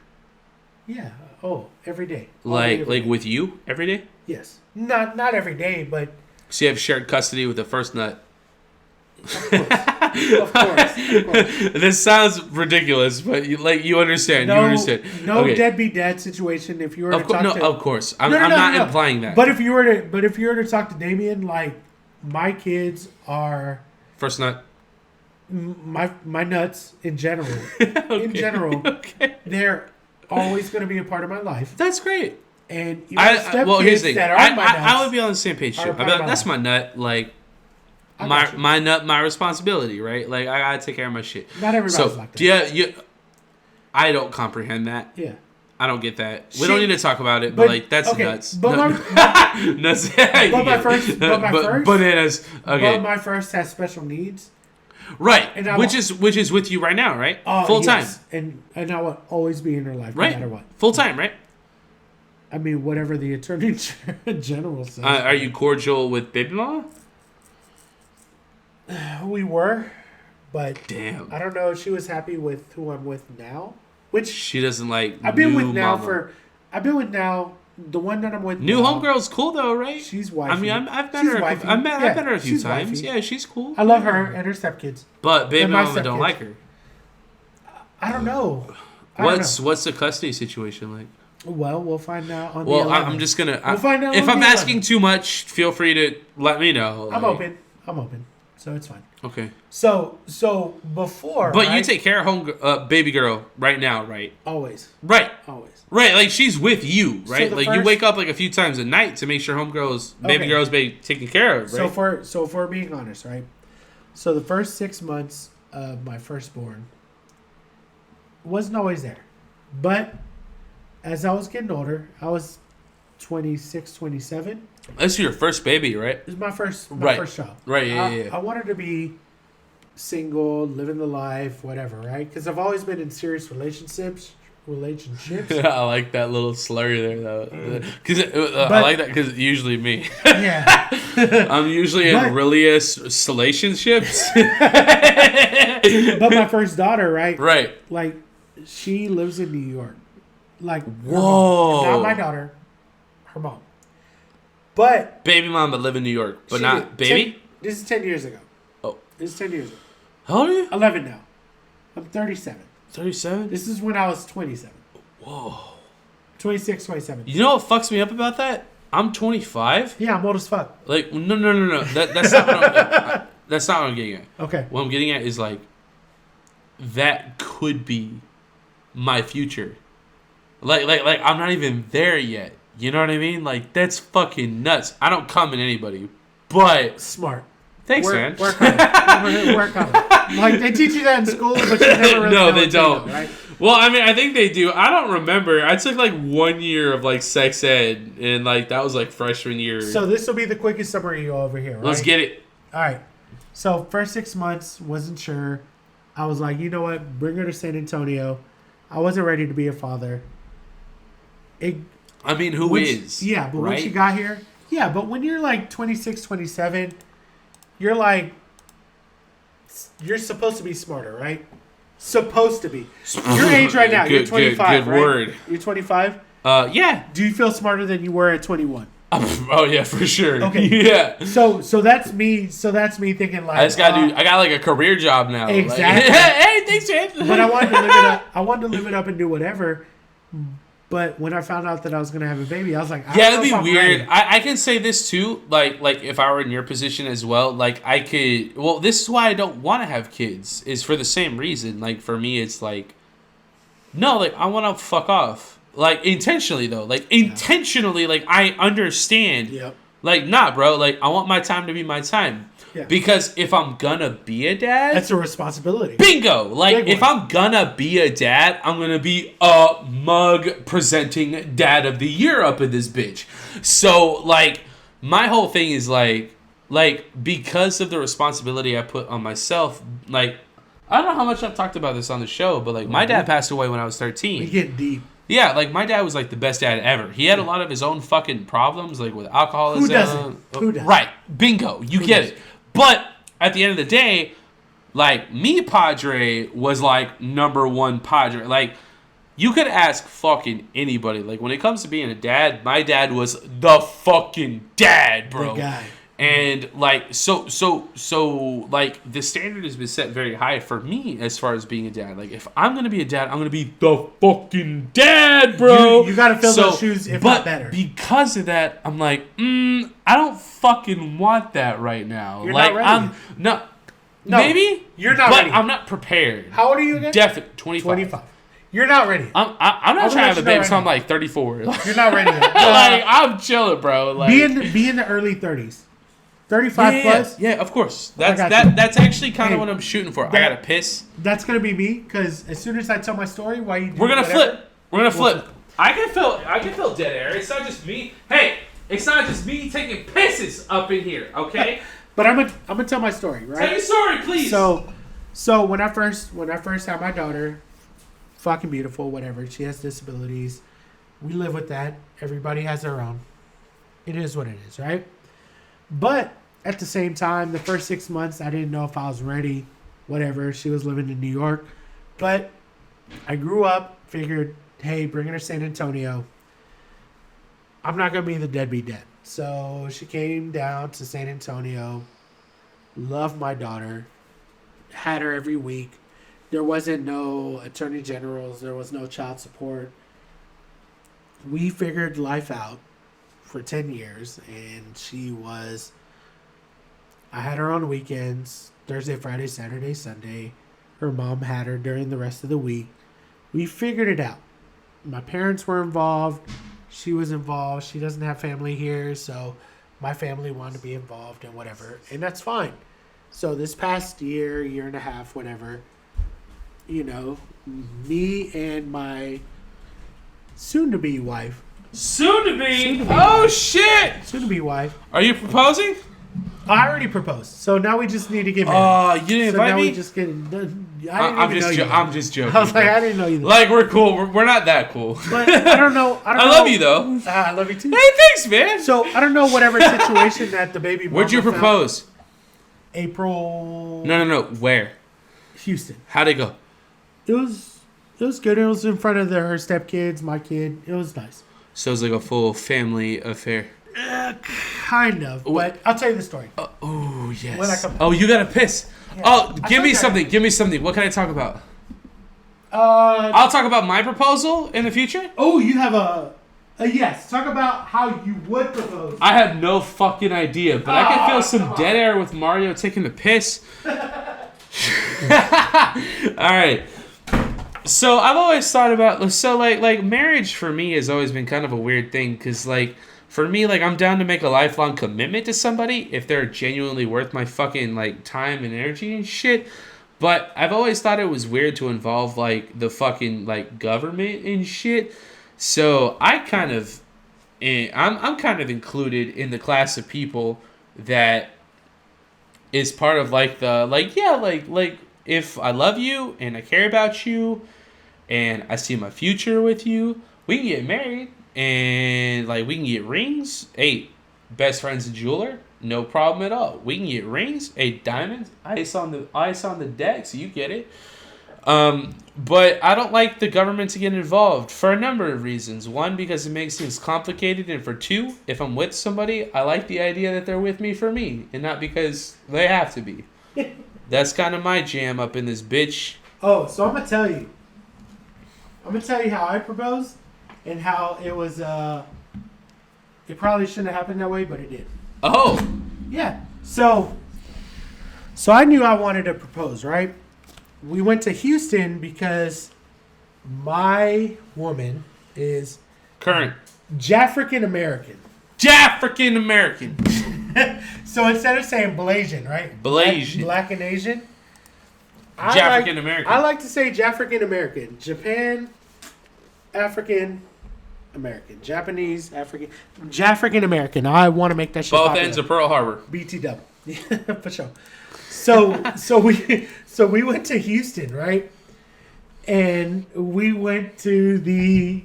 Yeah. Oh, every day. Like with you every day? Yes. Not every day, but. So you have shared custody with the first nut. Of course. This sounds ridiculous, but you understand. No, you understand. No deadbeat dad situation. If you were to talk to, of course, I'm not implying that. But if you were to talk to Damien, like my kids are first nut. My nuts in general. Okay. In general, they're always going to be a part of my life. That's great. And here's the thing. I would be on the same page. That's my nut. Like. My nut, my responsibility, right? Like I gotta take care of my shit. Not everybody's like that. Yeah, I don't comprehend that. Yeah, I don't get that. We don't need to talk about it, but like that's nuts. But nuts. my first bananas. Okay. But my first has special needs. Right, which is with you right now, right? Full time. And I will always be in her life, no matter what. Full time, right? I mean, whatever the attorney general says. Are you cordial with baby mama? We were, But damn, I don't know if she was happy with who I'm with now. Which she doesn't like. I've been with now mama. I've been with now. The one that I'm with New now, homegirl's cool though, right? She's wifey. I mean, I've met her. I've met her a few times. Wifey. Yeah, she's cool. I love her and her stepkids. But baby And my mama don't stepkids. like her. I don't know. What's the custody situation like? Well, we'll find out on Well, the 11th. I'm just gonna. We'll find out if on I'm the asking 11th. too much, feel free to let me know. I'm like- open. So it's fine. Okay. So before. But right? you take care of baby girl right now, right? Always. Right. Always. Right, like she's with you, right? the Like you first- wake up like a few times a night to make sure baby Okay. girl's being taken care of, right? So if we're being honest, right? So the first 6 months of my firstborn wasn't always there. But as I was getting older, I was 26, 27. That's your first baby, right? It was my first Right. first child. Right, yeah. I wanted to be single, living the life, whatever, right? Because I've always been in serious relationships. I like that little slur there, though. Because I But- like that because it's usually me. Yeah. I'm usually in But- really relationships. But my first daughter, right? Right. Like, she lives in New York. Like, her Whoa. mom. Not my daughter, her mom. But Baby mama live in New York, but she not did- baby? This is 10 years ago. Oh. This is 10 years ago. How old are you? 11 now. I'm 37. 37? This is when I was 27. Whoa. 26, 27. You know what fucks me up about that? I'm 25. Yeah, I'm old as fuck. Like, no. That's not what that's not what I'm getting at. Okay. What I'm getting at is, like, that could be my future. Like, I'm not even there yet. You know what I mean? Like, that's fucking nuts. I don't come in anybody, but Smart. thanks, man. Work on it. Work on it. Like, they teach you that in school, but you never really No, know they until you don't. know, right? Well, I mean, I think they do. I don't remember. I took like 1 year of like sex ed, and like that was like freshman year. So this will be the quickest summary over here, right? Let's get it. All right. So first 6 months, wasn't sure. I was like, you know what? Bring her to San Antonio. I wasn't ready to be a father. I mean, who is? Yeah, but right? when she got here, yeah, but when you're like 26, 27, you're like, you're supposed to be smarter, right? Supposed to be. Your age right now, you're 25, good right? word. You're 25? Yeah. Do you feel smarter than you were at 21? Oh yeah, for sure. Okay. Yeah. So that's me. So that's me thinking like I just gotta I got like a career job now. Exactly. Like, hey, thanks, man. But I wanted to live it up. I wanted to live it up and do whatever. But when I found out that I was gonna have a baby, I was like, Yeah, don't it'd know if be I'm weird. ready. I can say this too, like if I were in your position as well, like I could. Well, this is why I don't want to have kids. Is for the same reason. Like for me, it's like, no, like I want to fuck off. Like intentionally though, like intentionally, like I understand. Yep. Like nah, bro. Like I want my time to be my time. Yeah. Because if I'm gonna be a dad, That's a responsibility. bingo! Like, Big if one. I'm gonna be a dad, I'm gonna be a mug presenting dad of the year up in this bitch. So, like, my whole thing is, like, because of the responsibility I put on myself, like, I don't know how much I've talked about this on the show, but, like, my dad passed away when I was We 13. getting deep. Yeah, like, my dad was, like, the best dad ever. He had a lot of his own fucking problems, like, with alcoholism. Who doesn't? Who doesn't? Right. Bingo. You Who get doesn't? it. But at the end of the day, like, me, Padre, was, like, number one Padre. Like, you could ask fucking anybody. Like, when it comes to being a dad, my dad was the fucking dad, bro. The guy. And, like, so, like, the standard has been set very high for me as far as being a dad. Like, if I'm going to be a dad, I'm going to be the fucking dad, bro. You got to fill those shoes, if not better. Because of that, I'm like, I don't fucking want that right now. You're like, not ready. No, maybe you're not but ready. I'm not prepared. How old are you again? Definitely 25. 25. You're not ready. I'm not I'm trying to gonna have a let you know baby right until I'm now. like 34. You're not ready yet. Like, I'm chilling, bro. Like, Be in the early 30s. 35 yeah, plus. Yeah, of course. got That's actually kind Hey, of what I'm shooting for. I that- gotta piss. That's gonna be me because as soon as I tell my story, why you do We're gonna whatever, flip. We're gonna We'll flip. I can feel dead air. It's not just me. Hey, it's not just me taking pisses up in here. Okay. But I'm gonna tell my story, right? Tell your story, please. So when I first had my daughter, fucking beautiful, whatever. She has disabilities. We live with that. Everybody has their own. It is what it is, right? But at the same time, the first 6 months, I didn't know if I was ready whatever. She was living in New York. But I grew up, figured, hey, bringing her to San Antonio, I'm not going to be the deadbeat dad. So she came down to San Antonio, loved my daughter, had her every week. There wasn't no attorney generals. There was no child support. We figured life out for 10 years, and I had her on weekends, Thursday, Friday, Saturday, Sunday. Her mom had her during the rest of the week. We figured it out. My parents were involved. She was involved. She doesn't have family here, so my family wanted to be involved and whatever, and that's fine. So this past year and a half, whatever, me and my soon-to-be wife. Soon-to-be? Oh, shit! Soon-to-be wife. Are you proposing? I already proposed, so now we just need to get married. Oh, you didn't invite me? We just get. I'm just joking. I was like, I didn't know you. Like, we're cool. We're not that cool. But I don't know. I love you, though. I love you, too. Hey, thanks, man. So, I don't know whatever situation that the baby mama Where'd you propose? April. No. Where? Houston. How'd it go? It was good. It was in front of her stepkids, my kid. It was nice. So it was like a full family affair. Kind of, but I'll tell you the story. Oh, yes. When I come back. Oh, you gotta piss. Yeah. Oh, give me something. What can I talk about? I'll talk about my proposal in the future. Oh, you have a yes. Talk about how you would propose. I have no fucking idea, but I can feel some dead air with Mario taking the piss. All right. So I've always thought about like marriage for me has always been kind of a weird thing because like for me like I'm down to make a lifelong commitment to somebody if they're genuinely worth my fucking like time and energy and shit. But I've always thought it was weird to involve like the fucking like government and shit. So I'm kind of included in the class of people that is part of like the like if I love you and I care about you and I see my future with you, we can get married and like we can get rings. Hey, best friend's a jeweler, no problem at all. We can get rings, hey, diamonds, ice on the deck, so you get it. But I don't like the government to get involved for a number of reasons. One, because it makes things complicated, and for two, if I'm with somebody, I like the idea that they're with me for me and not because they have to be. That's kind of my jam up in this bitch. Oh, so I'm gonna tell you. How I proposed and how it was. It probably shouldn't have happened that way, but it did. Oh. Yeah. So I knew I wanted to propose, right? We went to Houston because my woman is Current. Jafrican American. Jafrican American. So instead of saying Blasian, right? Blasian. Black and Asian. Jafrican American. I like to say Jafrican American. Japan, African American. Japanese, African. Jafrican American. I want to make that shit both popular. ends of Pearl Harbor. BTW. Yeah, for sure. So we went to Houston, right? And we went to the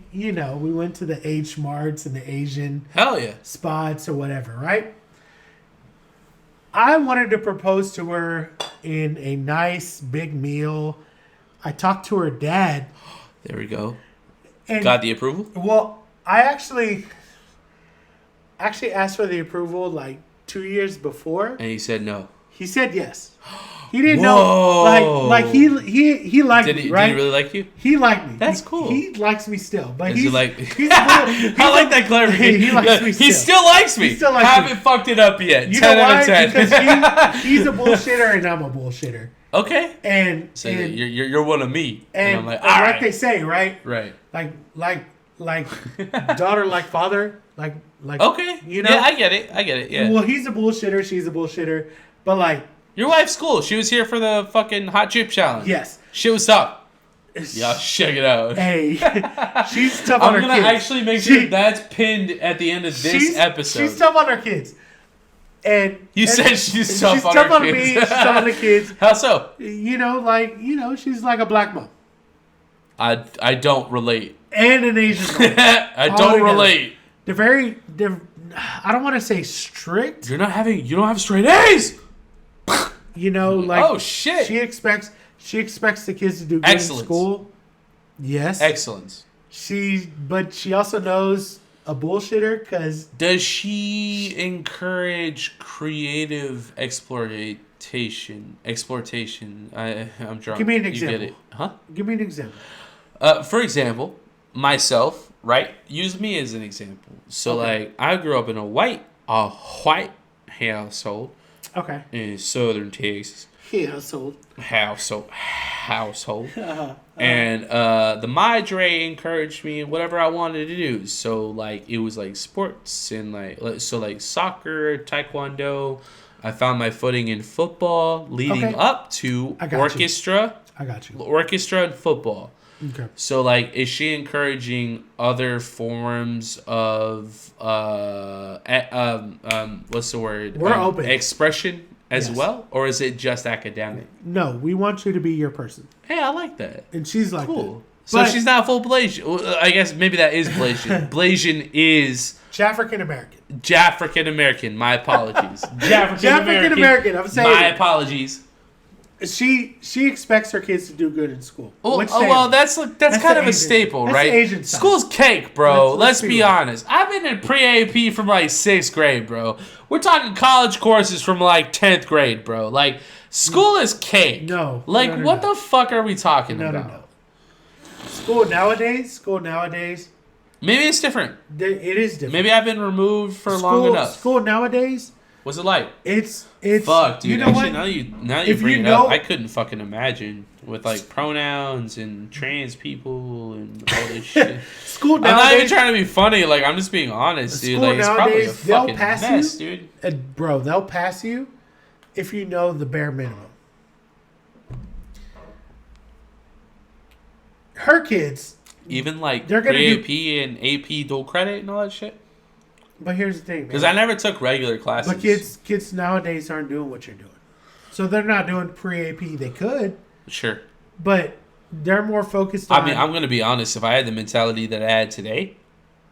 H Marts and the Asian Hell yeah spots or whatever, right? I wanted to propose to her in a nice big meal. I talked to her dad. There we go. And, got the approval? Well, I actually asked for the approval like 2 years before. And he said no. He said yes. He didn't know. Like he liked me, right? Did he really like you? He liked me. That's cool. He likes me still, but he's like. I like that clarification. He likes me still. He still likes me. He still likes Haven't fucked it up yet. You 10 know why? out of 10. Because he's a bullshitter and I'm a bullshitter. Okay. And so you're one of me. And I'm like, all right. They say, right? Right. Like daughter, like father, like. Okay. You know. Yeah, I get it. Yeah. Well, he's a bullshitter. She's a bullshitter. But like. Your wife's cool. She was here for the fucking hot chip challenge. Yes. Shit was up. Y'all check it out. Hey, she's tough on her kids. I'm gonna actually make sure that's pinned at the end of this episode. She's tough on her kids. And said she's tough on her kids. She's tough on me. She's tough on the kids. How so? She's like a black mom. I don't relate. And an Asian mom. I don't relate. They're I don't want to say strict. You don't have straight A's. You know, like oh shit, she expects the kids to do good excellence. in school. Yes, Excellence. But she also knows a bullshitter because does she encourage creative exploitation? I'm drunk. Give me an You example. get it, huh? Give me an example. For example, myself, right? Use me as an example. So, Okay. like, I grew up in a white household. Okay. In Southern Texas. Household. And the madre encouraged me in whatever I wanted to do. So, like, it was like sports and like soccer, taekwondo. I found my footing in football, leading up to orchestra. I got you. Orchestra and football. Okay. So, like, is she encouraging other forms of what's the word? We're open. Expression as well, or is it just academic? No, we want you to be your person. Hey, I like that. And she's like, cool. So she's not full Blasian. I guess maybe that is Blasian. Blasian is Jafrican American. Jafrican American. My apologies. Jafrican American. I'm saying my apologies. She expects her kids to do good in school. Well, that's kind of a staple, that's right? Asian side. School's cake, bro. Let's Let's be honest. I've been in pre-AP from like 6th grade, bro. We're talking college courses from like 10th grade, bro. Like, school is cake. No. Like, no, what the fuck are we talking about? No. School nowadays. Maybe it's different. It is different. Maybe I've been removed for long enough. School nowadays. What's it like? It's fuck, dude. You know actually, what? now you bring it up, I couldn't fucking imagine with like pronouns and trans people and all this shit. School nowadays. I'm not even trying to be funny. Like, I'm just being honest, dude. Like, it's probably a fucking mess, dude. Bro, they'll pass you if you know the bare minimum. Her kids, even like they're gonna pre-AP and AP dual credit and all that shit. But here's the thing, because I never took regular classes. But kids nowadays aren't doing what you're doing, so they're not doing pre-AP. They could, sure, but they're more focused on. I mean, I'm gonna be honest. If I had the mentality that I had today,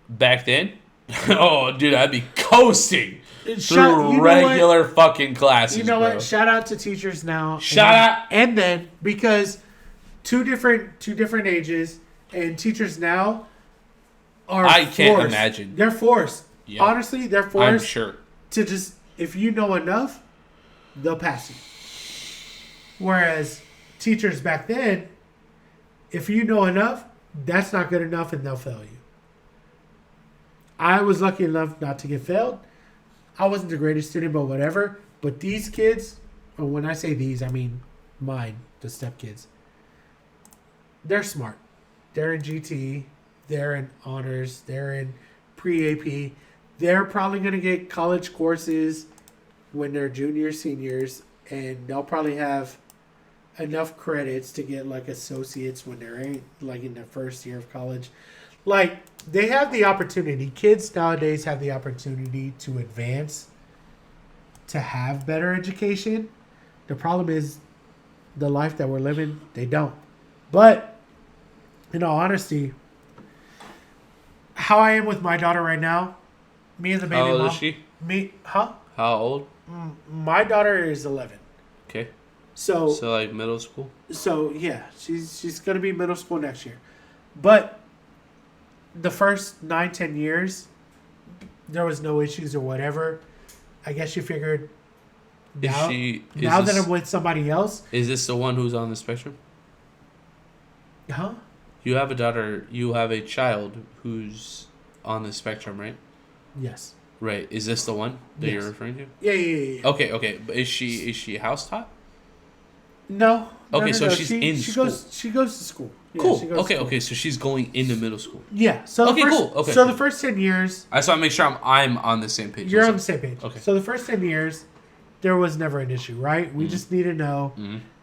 back then, oh, dude, I'd be coasting through regular fucking classes. You know bro. what? Shout out to teachers now. Shout out, and then because two different ages, and teachers now are. I can't imagine. They're forced. Yeah. Honestly, they're forced. I'm sure to just, if you know enough, they'll pass you. Whereas teachers back then, if you know enough, that's not good enough, and they'll fail you. I was lucky enough not to get failed. I wasn't the greatest student, but whatever. But these kids, and when I say these, I mean mine, the stepkids. They're smart. They're in GT. They're in honors. They're in pre-AP. They're probably going to get college courses when they're juniors, seniors, and they'll probably have enough credits to get like associates when they're in their first year of college. Like, they have the opportunity. Kids nowadays have the opportunity to advance, to have better education. The problem is the life that we're living, they don't. But in all honesty, how I am with my daughter right now, me and the baby mom. How old is she? How old? My daughter is 11. Okay. So like middle school? So yeah, she's going to be middle school next year. But the first 9-10 years, there was no issues or whatever. I guess you figured now that I'm with somebody else. Is this the one who's on the spectrum? Huh? You have a daughter, you have a child who's on the spectrum, right? Yes. Right. Is this the one that you're referring to? Yeah. Okay. But is she house taught? No. Okay, so she's in school. She goes to school. Yeah, cool. Okay. So she's going into middle school. Yeah. So cool. Okay. So the first 10 years. I just want to make sure I'm on the same page. You're on the same page. Okay. So the first 10 years, there was never an issue, right? We just need to know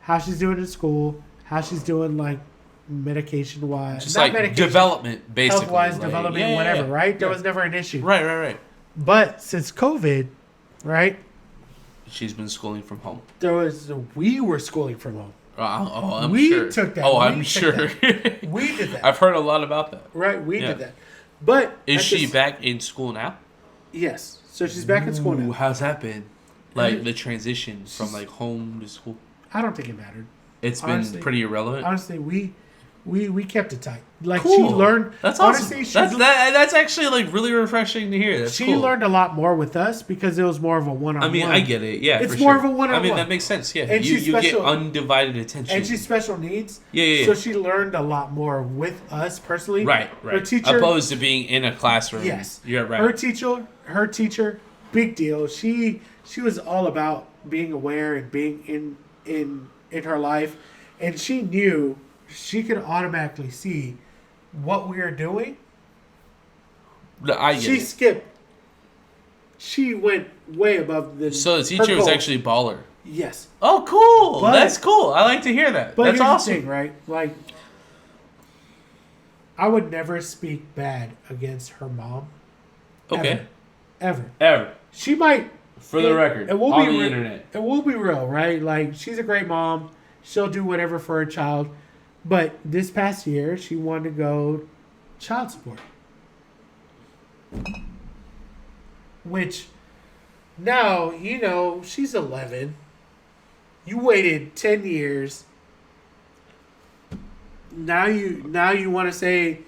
how she's doing in school, how she's doing like medication wise, just like development, basically, health wise, development, whatever, right? There was never an issue. Right. But since COVID, right? She's been schooling from home. We were schooling from home. I'm sure. We took that. I'm sure. We did that. I've heard a lot about that. Right, we did that. But is she back in school now? Yes. So she's back in school now. How's that been? Like the transition from like home to school. I don't think it mattered. It's been pretty irrelevant. Honestly, we kept it tight. Like cool. She learned. That's awesome. Honestly, that's actually like really refreshing to hear. That's she cool. learned a lot more with us because it was more of a one-on-one. I mean, I get it. Yeah, it's more of a one-on-one. I mean, that makes sense. Yeah, and you get undivided attention. And she's special needs. Yeah. So she learned a lot more with us personally. Right. Her teacher, opposed to being in a classroom. Yes, you're right. Her teacher, big deal. She was all about being aware and being in her life, and she knew she could automatically see what we were doing. She skipped. She went way above the. So the teacher was actually baller. Yes. Oh, cool! That's cool. I like to hear that. But that's awesome, the thing, right? Like, I would never speak bad against her mom. Okay. Ever. She might. For the record, on the internet. And we'll be real, right? Like, she's a great mom. She'll do whatever for her child. But this past year, she wanted to go child support. Which, now, she's 11. You waited 10 years. Now you want to say,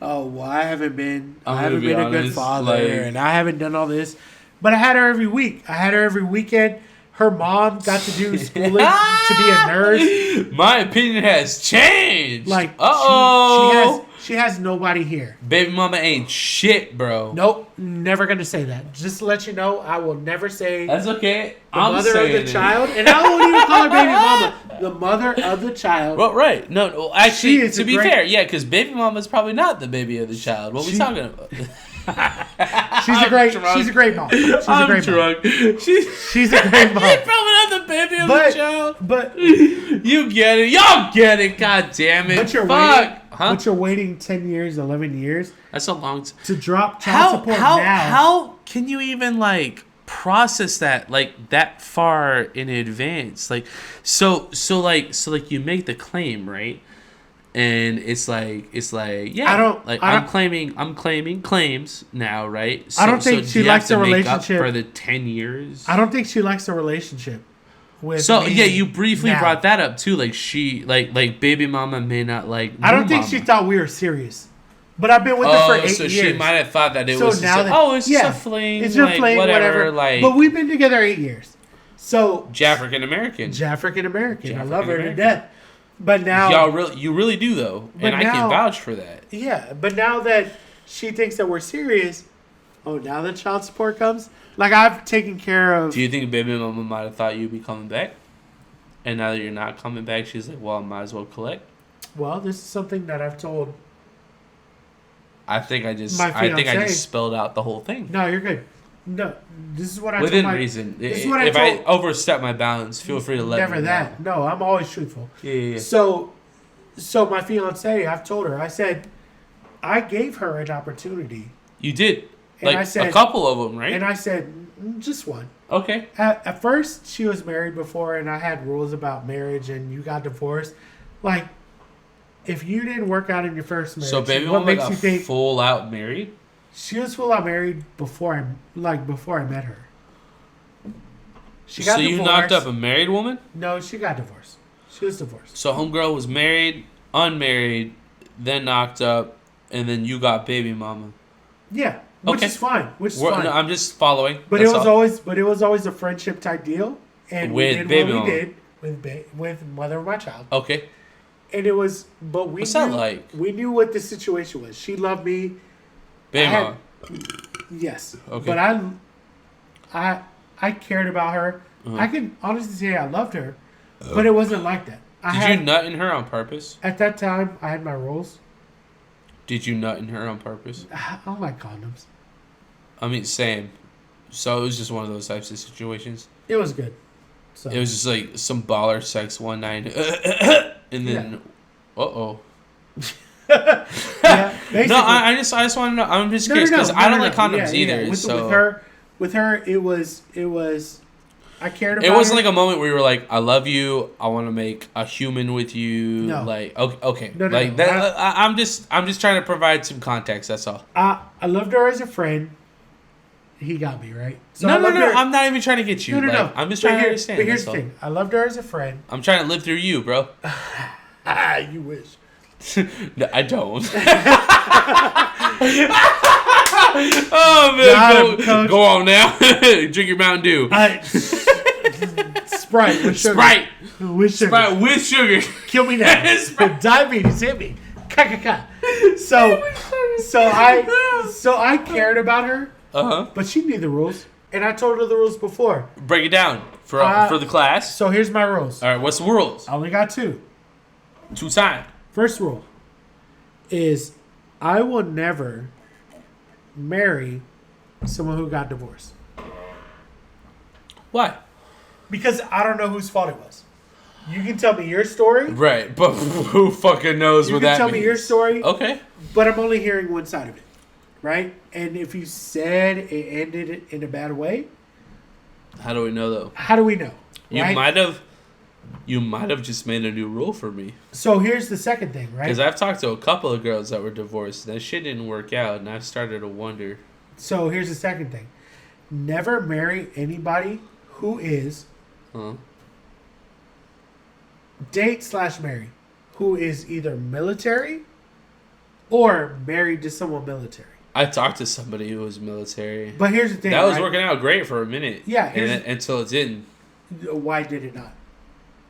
oh, well, I haven't been a good father, and I haven't done all this. But I had her every week. I had her every weekend. Her mom got to do schooling to be a nurse. My opinion has changed. Like, she has nobody here. Baby mama ain't shit, bro. Nope, never gonna say that. Just to let you know, I will never say that's okay. The mother of the child, and I won't even call her baby mama. The mother of the child. Well, right. No, actually, to be fair, yeah, because baby mama's probably not the baby of the child. What are we talking about? She's a great mom. She's a great mom. She's a great mom. You're probably not the baby of the child. But you get it. Y'all get it. God damn it. But you're waiting 10 years, 11 years. That's a long time. To drop child support now. How can you even like process that like that far in advance? Like so you make the claim, right? And it's like yeah. I'm claiming claims now, right? So, I don't think she likes the relationship for the 10 years. I don't think she likes the relationship with. So yeah, you briefly brought that up too. Like she like baby mama may not like. I don't think she thought we were serious. But I've been with her for 8 years. So she might have thought that it was now it's just a fling. It's a fling, whatever. Like, but we've been together 8 years. So African American. I love her to death. But now you really do though, and I can vouch for that. Yeah, but now that she thinks that we're serious, now that child support comes, like I've taken care of. Do you think baby mama might have thought you'd be coming back, and now that you're not coming back, she's like, well, I might as well collect. Well, this is something that I've told. I think I just spelled out the whole thing. No, you're good. No, this is what I within reason. If I overstep my bounds, feel free to let me know. Never that. No, I'm always truthful. Yeah. So my fiance, I've told her. I said, I gave her an opportunity. You did. And I said a couple of them, right? And I said just one. Okay. At first, she was married before, and I had rules about marriage, and you got divorced. Like, if you didn't work out in your first marriage, so baby mama got full out married. She was full out married before I met her. She got divorced. You knocked up a married woman? No, she got divorced. She was divorced. So homegirl was married, unmarried, then knocked up, and then you got baby mama. Yeah, which is fine. Fine. No, I'm just following. But it was always a friendship type deal, and with baby mama. With mother of my child. Okay. And it was, but we What's that like? We knew what the situation was. She loved me. Baby mama. Yes. Okay. But I cared about her. Uh-huh. I can honestly say I loved her, but it wasn't like that. Did you nut in her on purpose? At that time, I had my rules. Did you nut in her on purpose? I don't like condoms. I mean, same. So it was just one of those types of situations. It was good. So. It was just like some baller sex one night, and then, yeah, no, I just want to know. I'm just curious because I don't like condoms either. Yeah. With her, it was. I cared about. It wasn't like a moment where you were like, "I love you. I want to make a human with you." No. Like, okay, no, like that. I'm just trying to provide some context. That's all. I loved her as a friend. he got me, right? So no. I'm not even trying to get you. No. I'm just trying to understand. But here's the thing. I loved her as a friend. I'm trying to live through you, bro. You wish. No, I don't. Oh man, go on now. Drink your Mountain Dew. Sprite with sugar. Sprite with sugar. Kill me now. Diabetes hit me. So I cared about her. But she knew the rules, and I told her the rules before. Break it down for the class. So here's my rules. All right, what's the rules? I only got 2. 2 times. First rule is I will never marry someone who got divorced. Why? Because I don't know whose fault it was. You can tell me your story. Right, but who fucking knows what that means? You can tell me your story. Okay. But I'm only hearing one side of it. Right? And if you said it ended in a bad way. How do we know, though? How do we know? Right? You might have just made a new rule for me. So here's the second thing, right? Because I've talked to a couple of girls that were divorced, and that shit didn't work out, and I've started to wonder. So here's the second thing. Never marry anybody who is date/marry, who is either military or married to someone military. I talked to somebody who was military. But here's the thing. That was working out great for a minute. Yeah. Until it didn't. Why did it not?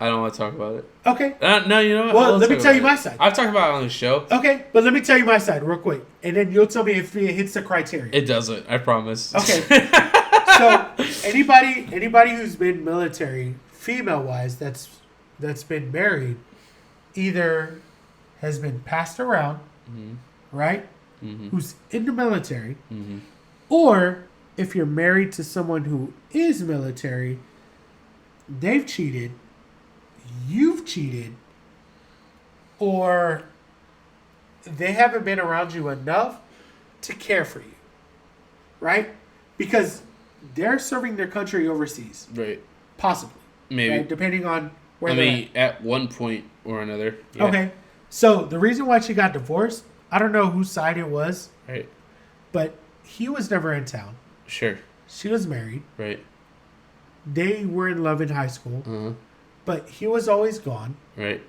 I don't want to talk about it. Okay. No, you know what? Well, let me tell you my side. I've talked about it on the show. Okay, but let me tell you my side real quick. And then you'll tell me if it hits the criteria. It doesn't. I promise. Okay. So anybody who's been military, female-wise, that's been married, either has been passed around, right? Who's in the military, or if you're married to someone who is military, they've cheated, you've cheated, or they haven't been around you enough to care for you, right? Because they're serving their country overseas. Right. Possibly. Maybe. Right? Depending on where they're at one point or another. Yeah. Okay. So the reason why she got divorced, I don't know whose side it was. Right. But he was never in town. Sure. She was married. Right. They were in love in high school. But he was always gone. Right.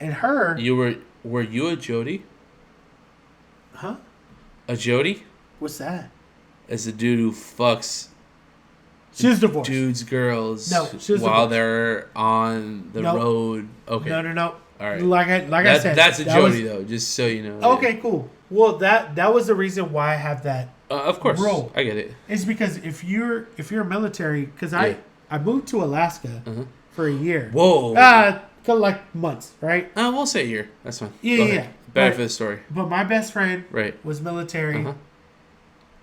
And her... Were you a Jody? Huh? A Jody? What's that? As a dude who fucks... She's divorced. Dudes, girls. No, she's while divorced. They're on the road. Okay. No. All right. Like I said. That's a Jody, though, just so you know. Okay, cool. Well, that was the reason why I have that of course. role. I get it. It's because if you're military... Because I moved to Alaska for a year. Whoa. Like months, right? We'll say a year. That's fine. Yeah. Bad for the story. But my best friend right. was military,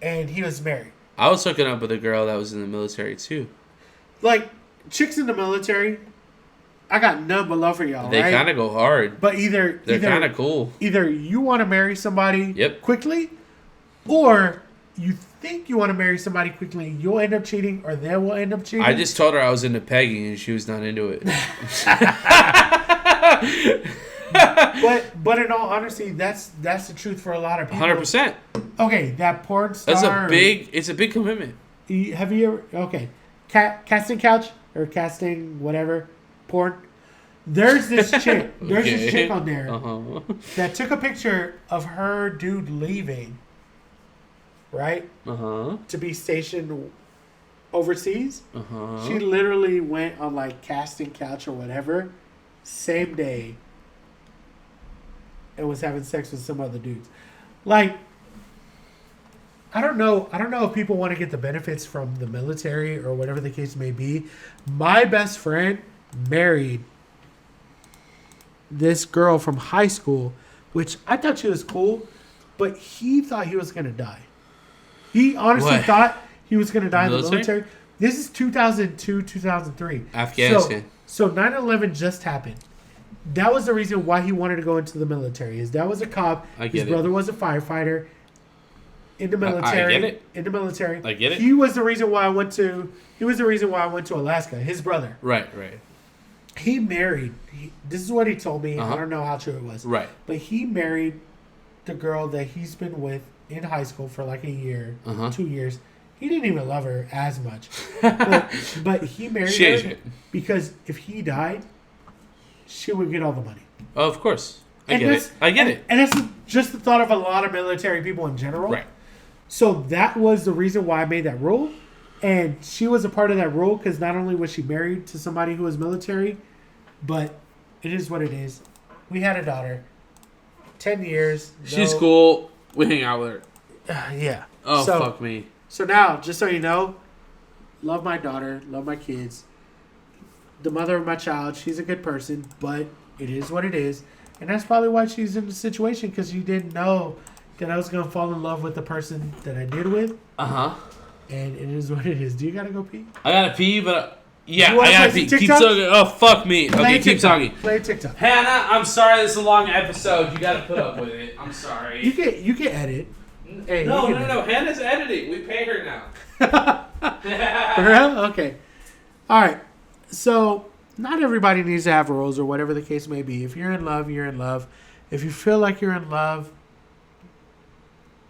and he was married. I was hooking up with a girl that was in the military, too. Like, chicks in the military, I got none but love for y'all, They right? kind of go hard. But they're kind of cool. Either you want to marry somebody quickly, or you think you want to marry somebody quickly, you'll end up cheating, or they will end up cheating. I just told her I was into pegging, and she was not into it. But in all honesty, that's the truth for a lot of people. 100%. Okay, that porn star. It's a big commitment. Have you ever casting couch or casting whatever porn? There's this chick. There's this chick on there that took a picture of her dude leaving, right? To be stationed overseas. She literally went on like casting couch or whatever, same day, and was having sex with some other dudes. Like, I don't know if people want to get the benefits from the military or whatever the case may be. My best friend married this girl from high school, which I thought she was cool, but he thought he was going to die. He honestly thought he was going to die in the military. This is 2002, 2003. Afghanistan. So 9/11 just happened. That was the reason why he wanted to go into the military. His dad was a cop. His brother was a firefighter. In the military. I get it. In the military. I get it. He was the reason why I went to Alaska. His brother. Right. He married. This is what he told me. I don't know how true it was. Right. But he married the girl that he's been with in high school for like a year, 2 years, He didn't even love her as much. But he married her because if he died, she would get all the money. Oh, of course. I get it. And that's just the thought of a lot of military people in general. Right. So that was the reason why I made that rule. And she was a part of that rule because not only was she married to somebody who was military, but it is what it is. We had a daughter. 10 years. She's cool. We hang out with her. Yeah. Oh, fuck me. So now, just so you know, love my daughter, love my kids. The mother of my child, she's a good person, but it is what it is. And that's probably why she's in the situation, because she didn't know that I was going to fall in love with the person that I did with. Uh-huh. And it is what it is. Do you got to go pee? I got to pee, but... Yeah, I got to pee. Keep talking. Oh, fuck me. Okay, keep talking. Play TikTok. Hannah, I'm sorry this is a long episode. You got to put up with it. I'm sorry. You can edit. Hey, no. Hannah's editing. We pay her now. For real? Okay. All right. So, not everybody needs to have rules or whatever the case may be. If you're in love, you're in love. If you feel like you're in love,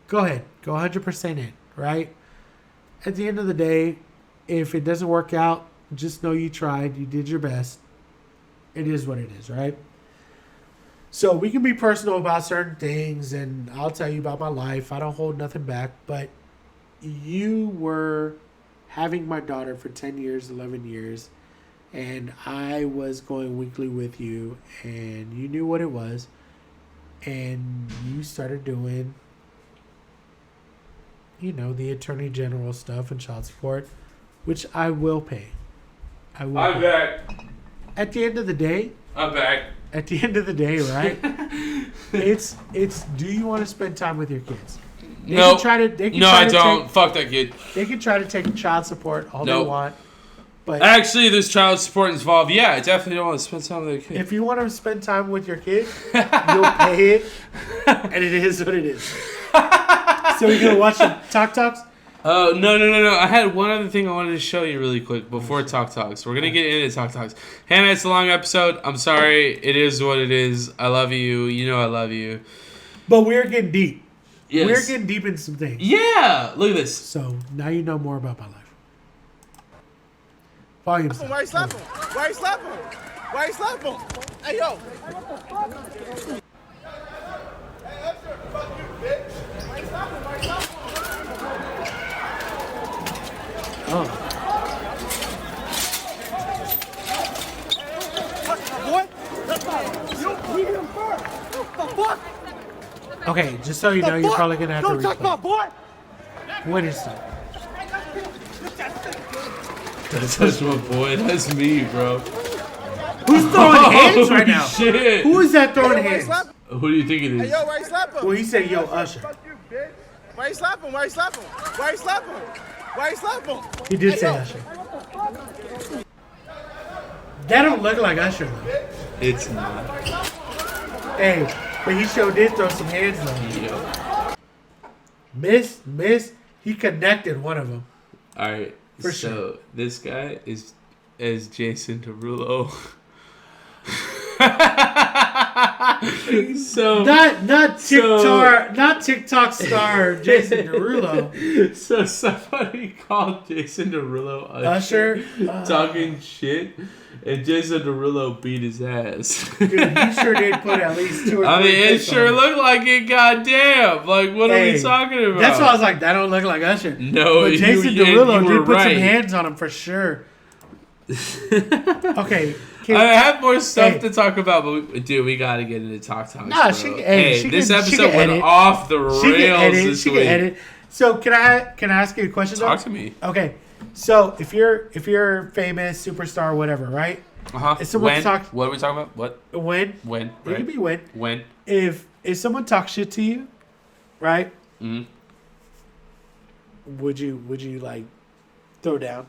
go ahead. Go 100% in, right? At the end of the day, if it doesn't work out, just know you tried. You did your best. It is what it is, right? So we can be personal about certain things, and I'll tell you about my life. I don't hold nothing back, but you were having my daughter for 10 years, 11 years, and I was going weekly with you, and you knew what it was, and you started doing, the attorney general stuff and child support, which I will pay. I'm back. At the end of the day, I'm back. At the end of the day, right? it's do you want to spend time with your kids? No. I don't. Fuck that kid. They can try to take child support all they want. But actually, there's child support involved. Yeah, I definitely don't want to spend time with their kids. If you want to spend time with your kid, you'll pay it, and it is what it is. So you're gonna watch the Talk Talks? Oh, no. I had one other thing I wanted to show you really quick before Talk Talks. We're going to get into Talk Talks. Hannah, it's a long episode. I'm sorry. It is what it is. I love you. You know I love you. But we're getting deep. Yes. We're getting deep in some things. Yeah. Look at this. So now you know more about my life. Volume. Why you slap him? Why you slap him? Why you slap him? Hey, yo. Hey, Heston, fuck you, bitch. Why you slap him? Why you slap him? Oh. Boy, you him first. What the fuck? Okay, just so you know, you're probably gonna have to Don't touch my boy. What is that? Don't touch my boy. That's me, bro. Who's throwing hands right now? Shit. Who is that throwing hands? Who do you think it is? Hey, yo, why you slap him? Well, he said, yo, Usher. Fuck you, bitch. Why you slap him? Why you slap him? Why you slap him? Why you slap him? He did say Usher. That don't look like Usher, though. It's not. Hey, but he sure did throw some hands, though. Yeah. Miss, he connected one of them. All right. For sure. This guy is Jason Derulo. Not TikTok star Jason Derulo. So somebody called Jason Derulo Usher talking shit, and Jason Derulo beat his ass. Dude, he sure did put at least 2 or 3. I mean, it sure looked like it. Goddamn! Like, what are we talking about? That's why I was like, that don't look like Usher. No, but Jason Derulo did put right. some hands on him for sure. Okay. I have more stuff to talk about, but we got to get into Talk Talks. Nah, this episode went off the rails this week. She can edit. So can I ask you a question? Talk to me. Okay. So if you're famous, superstar, whatever, right? Uh-huh. If someone what are we talking about? What? When? Right? It could be when. When? If someone talks shit to you, right? Mm-hmm. Would you like throw down?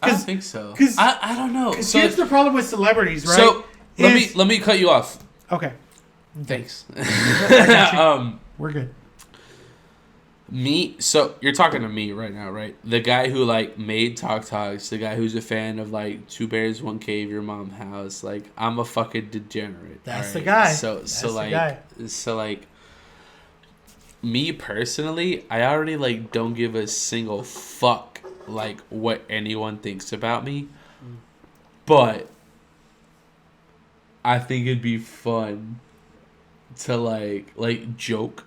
I don't think so. I don't know. So here's the problem with celebrities, right? So let me cut you off. Okay. Thanks. We're good. Me. So you're talking to me right now, right? The guy who made Talk Talks. The guy who's a fan of Two Bears, One Cave, Your Mom's House. I'm a fucking degenerate. That's right? the guy. So me personally, I already like don't give a single fuck like what anyone thinks about me. But I think it'd be fun to like joke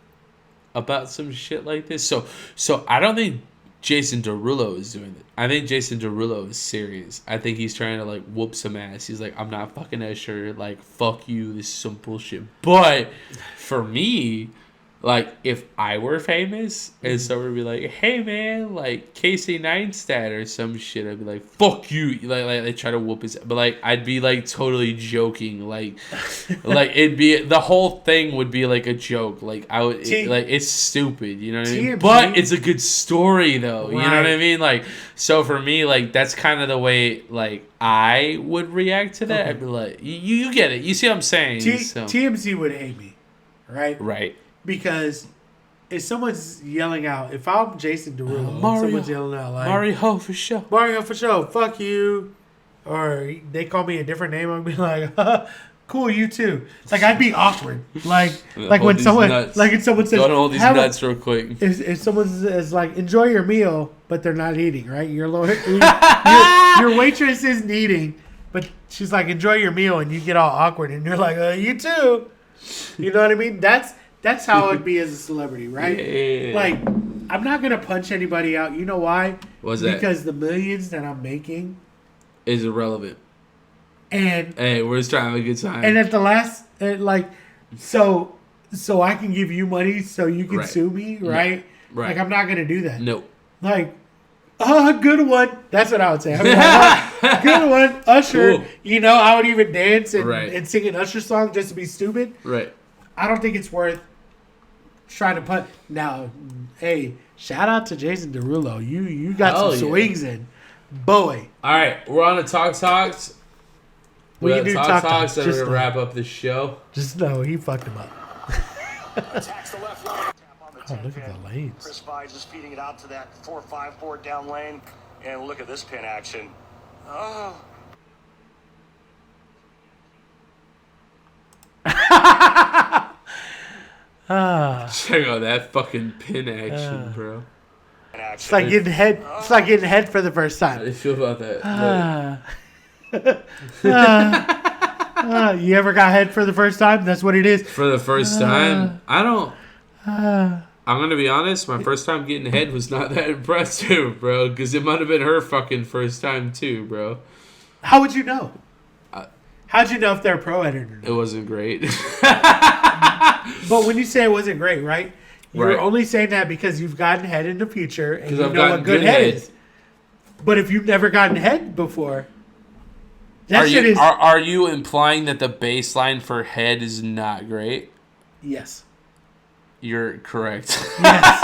about some shit like this. So I don't think Jason Derulo is doing it. I think Jason Derulo is serious. I think he's trying to like whoop some ass. He's like, I'm not fucking Usher. Like, fuck you. This is some bullshit. But for me, like, if I were famous and someone would be like, hey, man, like, Casey Neistat or some shit, I'd be like, fuck you. Like they try to whoop his... But, like, I'd be, like, totally joking. Like, it'd be... The whole thing would be, like, a joke. Like, it's stupid, you know what I mean? But it's a good story, though. Right. You know what I mean? Like, so for me, like, that's kind of the way, like, I would react to that. Okay. I'd be like, you get it. You see what I'm saying? TMZ would hate me, right? Right. Because if someone's yelling out, if I'm Jason Derulo, someone's yelling out like Marihoe for sure. Marihoe for sure, fuck you. Or they call me a different name, I'd be like, cool, you too. Like, I'd be awkward. Like when someone nuts. Like if someone says, don't hold these nuts real quick. If someone is like, enjoy your meal, but they're not eating, right? Your waitress isn't eating, but she's like, enjoy your meal, and you get all awkward, and you're like, you too. You know what I mean? That's how I'd be as a celebrity, right? Yeah. Like, I'm not going to punch anybody out. You know why? What's that? Because the millions that I'm making is irrelevant. And hey, we're just trying to have a good time. And at the last, so I can give you money so you can sue me, right? Right. Like, I'm not going to do that. No. Like, good one. That's what I would say. Like, good one, Usher. Cool. You know, I would even dance and sing an Usher song just to be stupid. Right. I don't think it's worth trying to put. Now, hey, shout out to Jason Derulo. You got some swings in. Boy. All right, we're on the Talks. We can do Talks. And we're going to wrap up the show. Just know he fucked him up. Oh, look at the lanes. Chris Vines is feeding it out to that 4-5-4 down lane. And look at this pin action. Oh. Check out that fucking pin action, bro. It's like getting head. It's like getting head for the first time. How do you feel about that? You ever got head for the first time? That's what it is. For the first time, I don't. I'm gonna be honest. My first time getting head was not that impressive, bro. Because it might have been her fucking first time too, bro. How would you know? How'd you know if they're pro at it or not? It wasn't great. But when you say it wasn't great, right? You're only saying that because you've gotten head in the future and you know what good head is. But if you've never gotten head before, Are you implying that the baseline for head is not great? Yes. You're correct. Yes.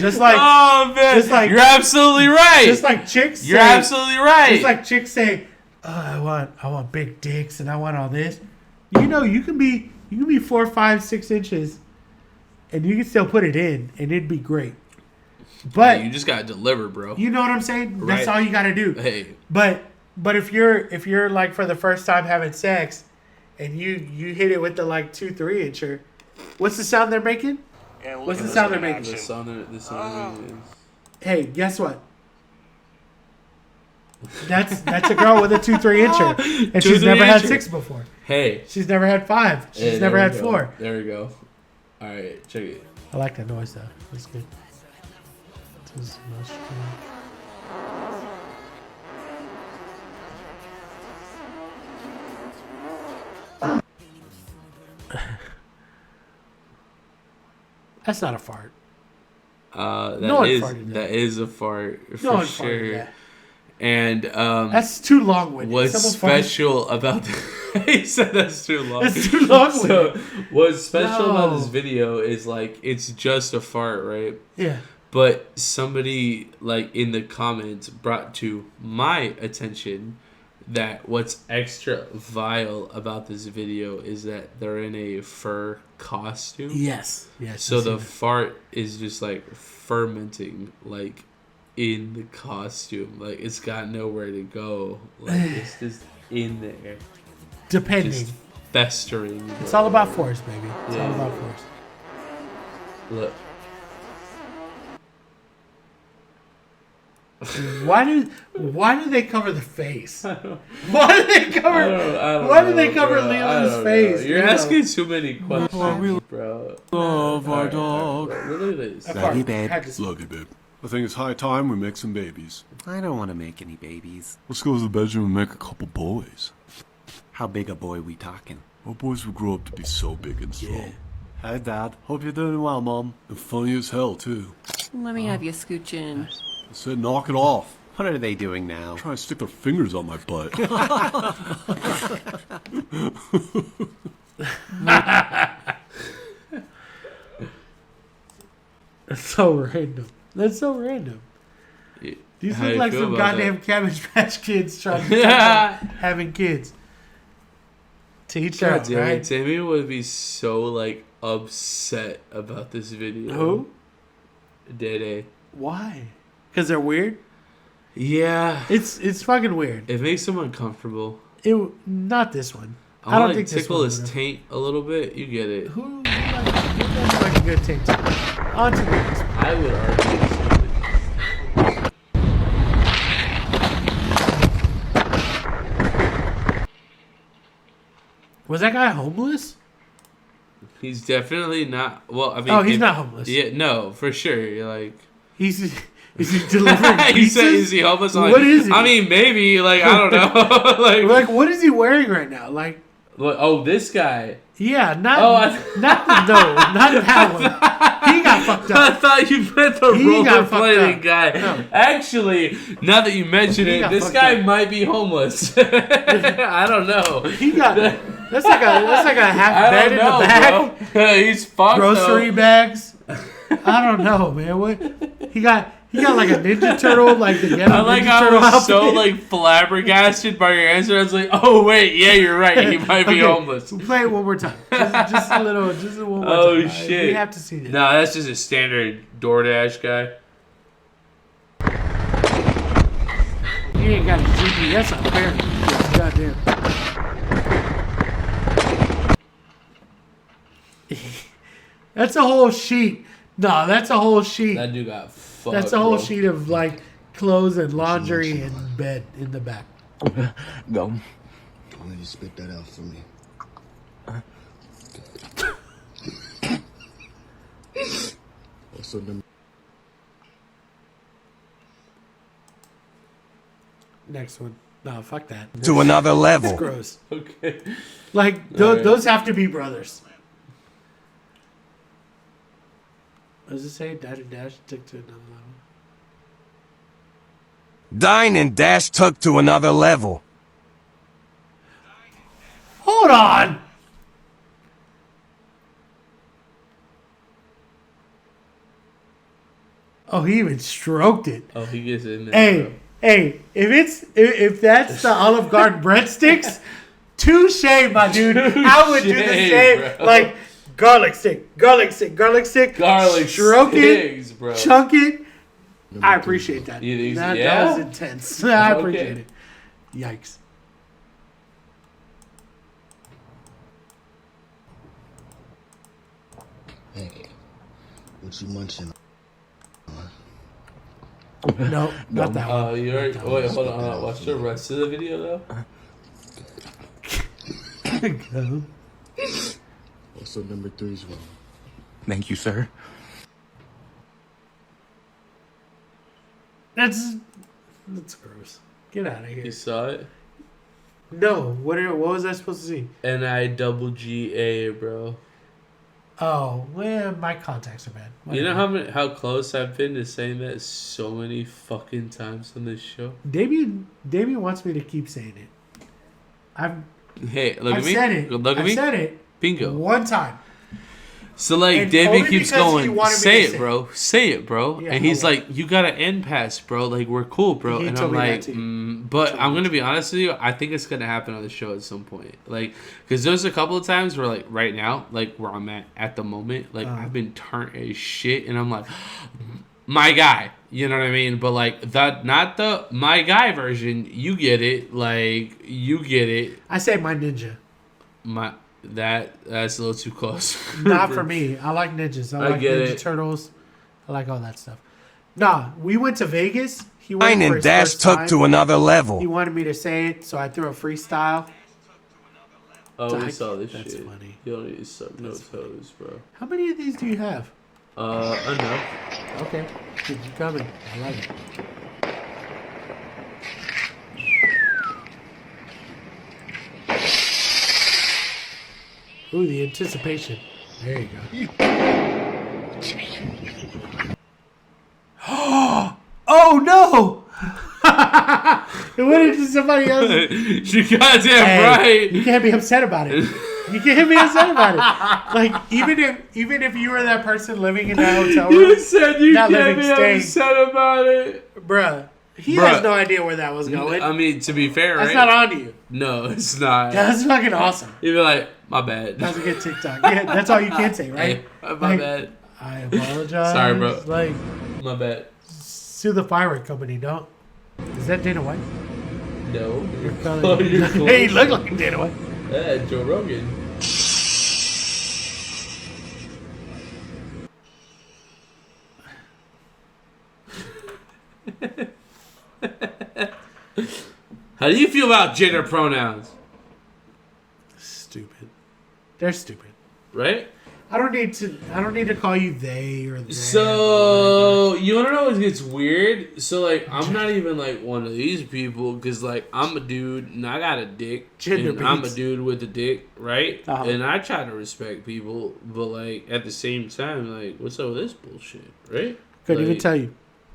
Just like, oh man, just like, you're absolutely right. Just like chicks, you're absolutely right. Just like chicks say, I want big dicks and I want all this. You know, you can be 4, 5, 6 inches, and you can still put it in, and it'd be great. But you just gotta deliver, bro. You know what I'm saying? Right. That's all you gotta do. Hey, but if you're like for the first time having sex, and you hit it with the like 2, 3 incher, what's the sound they're making? What's the sound they're making? The sound is... Hey, guess what? That's a girl with a 2, 3 incher, and she's never had 6 before. Hey, she's never had 5. She's never had 4. There we go. All right, check it. I like that noise though. That's good. That's not a fart. That is a fart for sure. And that's too long-winded. What's special about he said that's too long. That's too long-winded. So what's special about this video is like it's just a fart, right? Yeah. But somebody like in the comments brought to my attention that what's extra vile about this video is that they're in a fur costume. Yes. So the fart is just like fermenting like in the costume. Like it's got nowhere to go. Like it's just in there. Depending. Just festering. It's all about force, baby. It's all about force. Look. Why do they cover the face? Why do they cover? Why do they cover Leland's face? You're asking too many questions, bro. Love our dog. Look at this. Love you, babe. Love you, babe. I think it's high time we make some babies. I don't want to make any babies. Let's go to the bedroom and make a couple boys. How big a boy we talking? Our boys will grow up to be so big and strong. Hi, Dad. Hope you're doing well, Mom. And funny as hell, too. Let me have you scooch in. I said knock it off. What are they doing now? Trying to stick their fingers on my butt. That's so random. That's so random. These How look you like feel some about goddamn that? Cabbage Patch Kids trying to having kids. To each their God own, damn it, right? Tammy would be so like upset about this video. Who? Dede. Why? Because they're weird. Yeah. It's fucking weird. It makes him uncomfortable. Not this one. I I don't like think this tickle one his would've. taint a little bit. You get it. Who doesn't like a good taint? On to the next one. I would argue. Was that guy homeless? He's definitely not. Well, I mean, Oh, he's not homeless. Yeah, no, for sure. You're like, Is he delivering he said, pizzas? is he homeless? I'm What like, is he? I mean, maybe. Like, I don't know. Like, what is he wearing right now? Like, oh, this guy. yeah, not Oh, not that one. He got fucked I up. thought you meant the He got fucked rollerblading up. guy. No. Actually, now that you mention He it, got this fucked guy up. might be homeless. I don't know. He got that's like a half I bed don't in know, the back. bro. He's fucked. Grocery though. bags. I don't know, man. What he got like a Ninja Turtle, like the I like Ninja how I Turtle was so outfit. like flabbergasted by your answer. I was like, oh wait, yeah, you're right. He might be Okay, homeless. we'll play it one more time. Just one more Oh, time. shit. We have to see this. No, that's just a standard DoorDash guy. He ain't got a GPS up there. Goddamn. That's a whole sheet. No, that's a whole sheet. That dude got fucked. That's a whole bro. sheet of like clothes and laundry and bed in the back. Go. Why don't you spit that out for me? Also, number Next one. No, fuck that. To another It's level. gross. Okay. Like Alright. those have to be brothers. What does it say? Dash and dash took to another level. Dine and Dash took to another level. Hold on. Oh, he even stroked it. Oh, he gets in there. Hey, bro. hey, if that's the Olive Garden breadsticks, touche, my dude. I would do the Touche, same. bro. Like garlic stick, garlic stick, garlic stick. Garlic stroke sticks, it, bro. chunk it. I appreciate that. You think so? That Yeah? was intense. I Okay. appreciate it. Yikes. hey, what you munching? No, not that one. You already, wait, hold on. Watch the rest of the video though. Also, number 3's wrong. Thank you, sir. That's gross. Get out of here. You saw it. No, what was I supposed to see? NIGGA, bro. Oh, well, my contacts are bad. You know how close I've been to saying that so many fucking times on this show. Damien wants me to keep saying it. Hey, look I've at me. said it. Look at I me. said it Bingo. one time. So like And David only keeps because he going, wanted me say to it, say bro. Say it, bro. Yeah, And he's okay. like, you got an end pass, bro. Like we're cool, bro. He And told I'm me that like, too. but I'm gonna be honest with you. I think it's gonna happen on the show at some point. Like, because there's a couple of times where like right now, like where I'm at the moment, like I've been turned as shit, and I'm like, my guy. You know what I mean? But like that, not the my guy version. You get it. Like you get it. I say my ninja. My That's a little too close. Not for me. I like ninjas. I like get Ninja it. Turtles. I like all that stuff. Nah, we went to Vegas. He went Dine for and his Dash first took time. to another He level. wanted me to say it, so I threw a freestyle. Oh, we Dyke. saw this That's shit. funny. You don't need to suck no toes, bro. How many of these do you have? Enough. Okay, keep coming. I like it. Ooh, the anticipation. There you go. Oh no! It went into somebody else. You goddamn right. You can't be upset about it. You can't be upset about it. Like even if you were that person living in that hotel room, You said you not can't living, be staying. upset about it. Bruh, he Bruh. has no idea where that was going. I mean, to be fair, That's right? not on you. No, it's not. That's fucking awesome. You'd be like, my bad. That's a good TikTok. Yeah, that's all you can say, right? Hey, my Like, bad. I apologize. Sorry, bro. Like, My bad. sue the firework company, don't. Is that Dana White? No. You're Oh, you're close. Hey, he looked like Dana White. Yeah, Joe Rogan. How do you feel about gender pronouns? Stupid. They're stupid. Right? I don't need to call you they or them. So you wanna know what gets weird? So like I'm not even like one of these people because like I'm a dude and I got a dick Gender and I'm a beats. dude with a dick, right? Uh-huh. And I try to respect people, but like at the same time, like what's up with this bullshit, right? Couldn't even Like, tell you.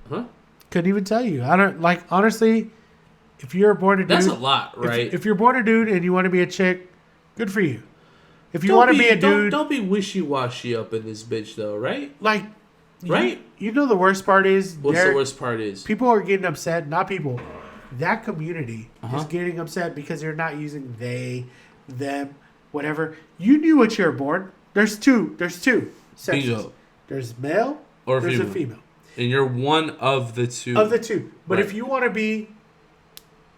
Huh? Couldn't even tell you. I don't like honestly. If you're born a dude, That's a lot, right? If you're born a dude and you want to be a chick, good for you. If you want to be a dude, don't be wishy washy up in this bitch though, right? like, Right? You know the worst part is What's the worst part is? people are getting upset. Not people. That community Uh-huh. is getting upset because you're not using they, them, whatever. You knew what you were born. There's two sections. Bingo. There's male Or there's female. a female. And you're one of the two. Of the two. But Right. if you want to be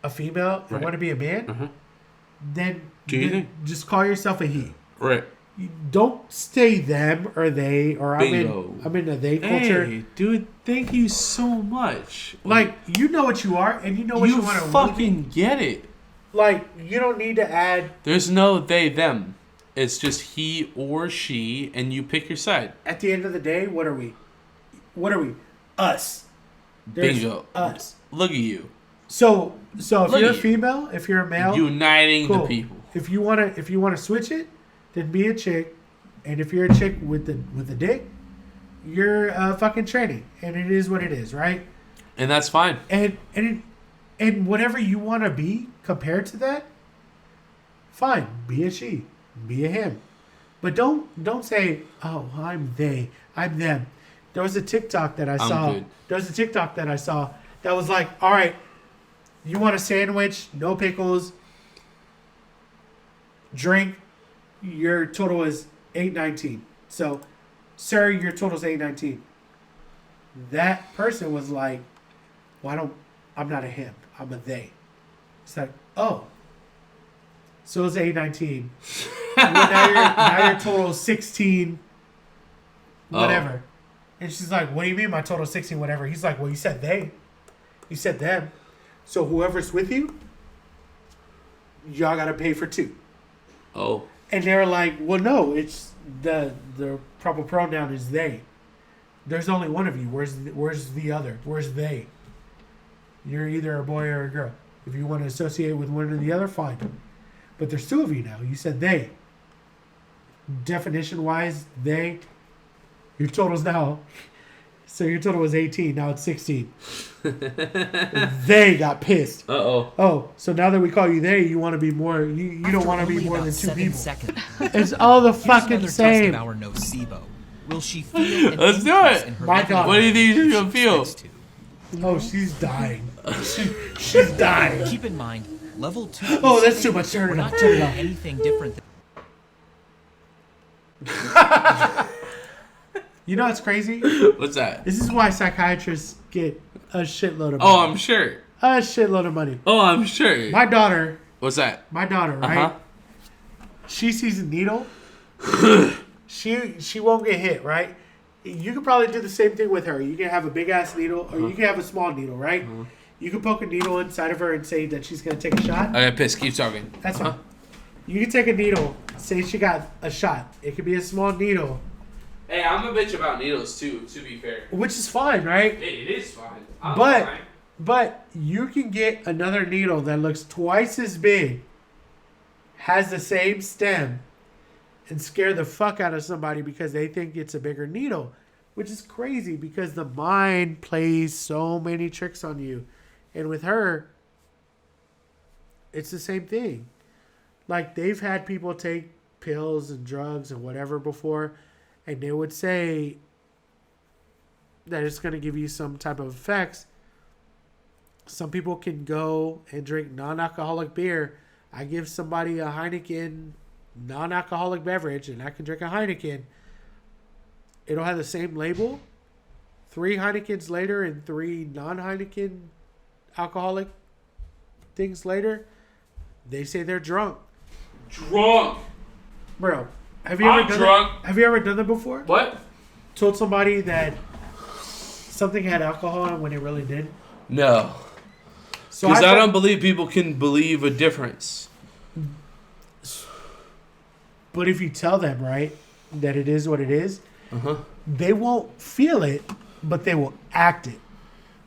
a female and Right. want to be a man, Uh-huh. then Do you then think? just call yourself a he. Right. You don't say them or they or Bingo. I'm in a they culture. Hey, dude, thank you so much. Like you know what you are and you know what you, you want to fucking get it. like you don't need to add There's no they, them. It's just he or she, and you pick your side. at the end of the day, what are we? What are we? Us. There's Bingo. us. Look at you. So if Look you're a at you. female, if you're a male, Uniting cool. the people. If you wanna switch it, then be a chick. And if you're a chick with the dick, you're fucking tranny. And it is what it is, right? And that's fine. And whatever you want to be compared to that, fine. Be a she, be a him, but don't say, "Oh, I'm they, I'm them." There was a TikTok that I saw. good. There was a TikTok that I saw that was like, "All right, you want a sandwich, no pickles, drink. Your total is $8.19. So, sir, your total is $8.19." That person was like, "Well, I'm not a him. I'm a they." It's like, oh, so it's $8.19. Well, now your total is 16, whatever. And she's like, "What do you mean my total is 16, whatever?" He's like, "Well, you said they, you said them. So whoever's with you, y'all gotta pay for two." Oh. And they're like, "Well, no, it's the proper pronoun is they. There's only one of you. Where's the other? Where's they? You're either a boy or a girl. If you want to associate with one or the other, fine. But there's two of you now. You said they. Definition wise, they. Your total's now. So your total was 18. Now it's 16. They got pissed. Uh-oh. Oh, so now that we call you they, you want to be more. You don't want to be more than two people. It's all the fucking same. Will she feel Let's do it. My God. What do you think she's gonna feel? Oh, she's dying. She's dying. Keep in mind, level 2 Oh, that's too much. Turn it off. Turn it off. anything different than You know what's crazy? What's that? This is why psychiatrists get a shitload of money. Oh, I'm sure. A shitload of money. Oh, I'm sure. My daughter, What's that? right? Uh-huh. she sees a needle, she won't get hit, right? You could probably do the same thing with her. You can have a big ass needle, or you can have a small needle, right? You can poke a needle inside of her and say that she's gonna take a shot. I got pissed. Keep talking. That's fine. You can take a needle, say she got a shot. It could be a small needle. Hey, I'm a bitch about needles too. To be fair, Which is fine, right? it is fine. But you can get another needle that looks twice as big, has the same stem, and scare the fuck out of somebody because they think it's a bigger needle, which is crazy because the mind plays so many tricks on you. And with her, it's the same thing. Like, they've had people take pills and drugs and whatever before, and they would say that it's going to give you some type of effects. Some people can go and drink non-alcoholic beer. I give somebody a Heineken non-alcoholic beverage, and I can drink a Heineken. It'll have the same label. 3 Heinekens later and 3 non-Heineken alcoholic things later, they say they're drunk. Drunk. Bro, have you ever done drunk. that? Have you ever done that before? What? Told somebody that something had alcohol in it when it really did? No. So Because I don't believe people can believe a difference. But if you tell them, right, that it is what it is, they won't feel it, but they will act it.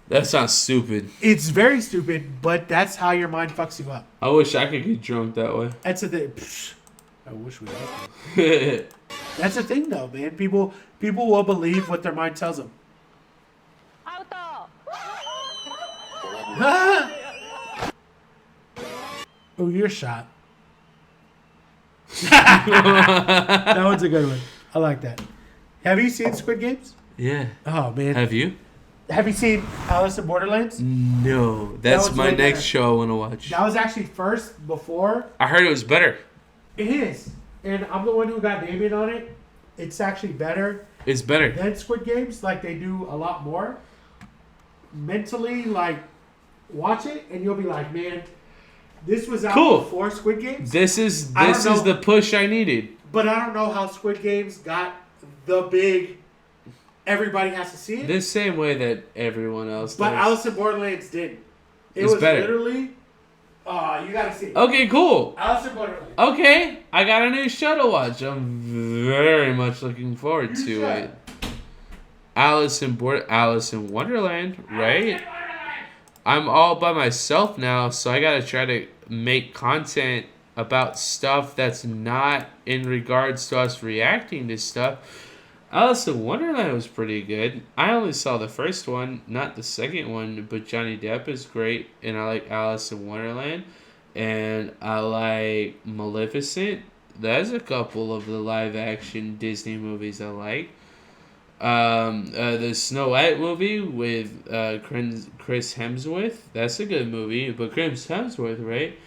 That sounds stupid. It's very stupid, but that's how your mind fucks you up. I wish I could get drunk that way. That's the thing. I wish we had. That's the thing, though, man. People will believe what their mind tells them. Oh, you're shot. That one's a good one. I like that. Have you seen Squid Games? Yeah. Oh, man. Have you? Have you seen Alice in Borderlands? No. That's was my way next better. show I want to watch. That was actually first before. I heard it was better. It is. And I'm the one who got Damien on it. It's actually better It's better. than Squid Games. Like, they do a lot more. Mentally, like, watch it and you'll be like, man, this was out Cool. before Squid Games. This is I don't know. the push I needed. But I don't know how Squid Games got the big, everybody has to see it. The same way that everyone else But does. Alice in Borderlands didn't. It It's was better. literally, you gotta see it. Okay, cool. Alice in Borderlands. Okay, I got a new show to watch. I'm very much looking forward to should. it. Alice in Wonderland, right? I'm all by myself now, so I gotta try to make content about stuff that's not in regards to us reacting to stuff. Alice in Wonderland was pretty good. I only saw the first one, not the second one, but Johnny Depp is great, and I like Alice in Wonderland, and I like Maleficent. There's a couple of the live-action Disney movies I like. The Snow White movie with Chris Hemsworth, that's a good movie, but Chris Hemsworth, right?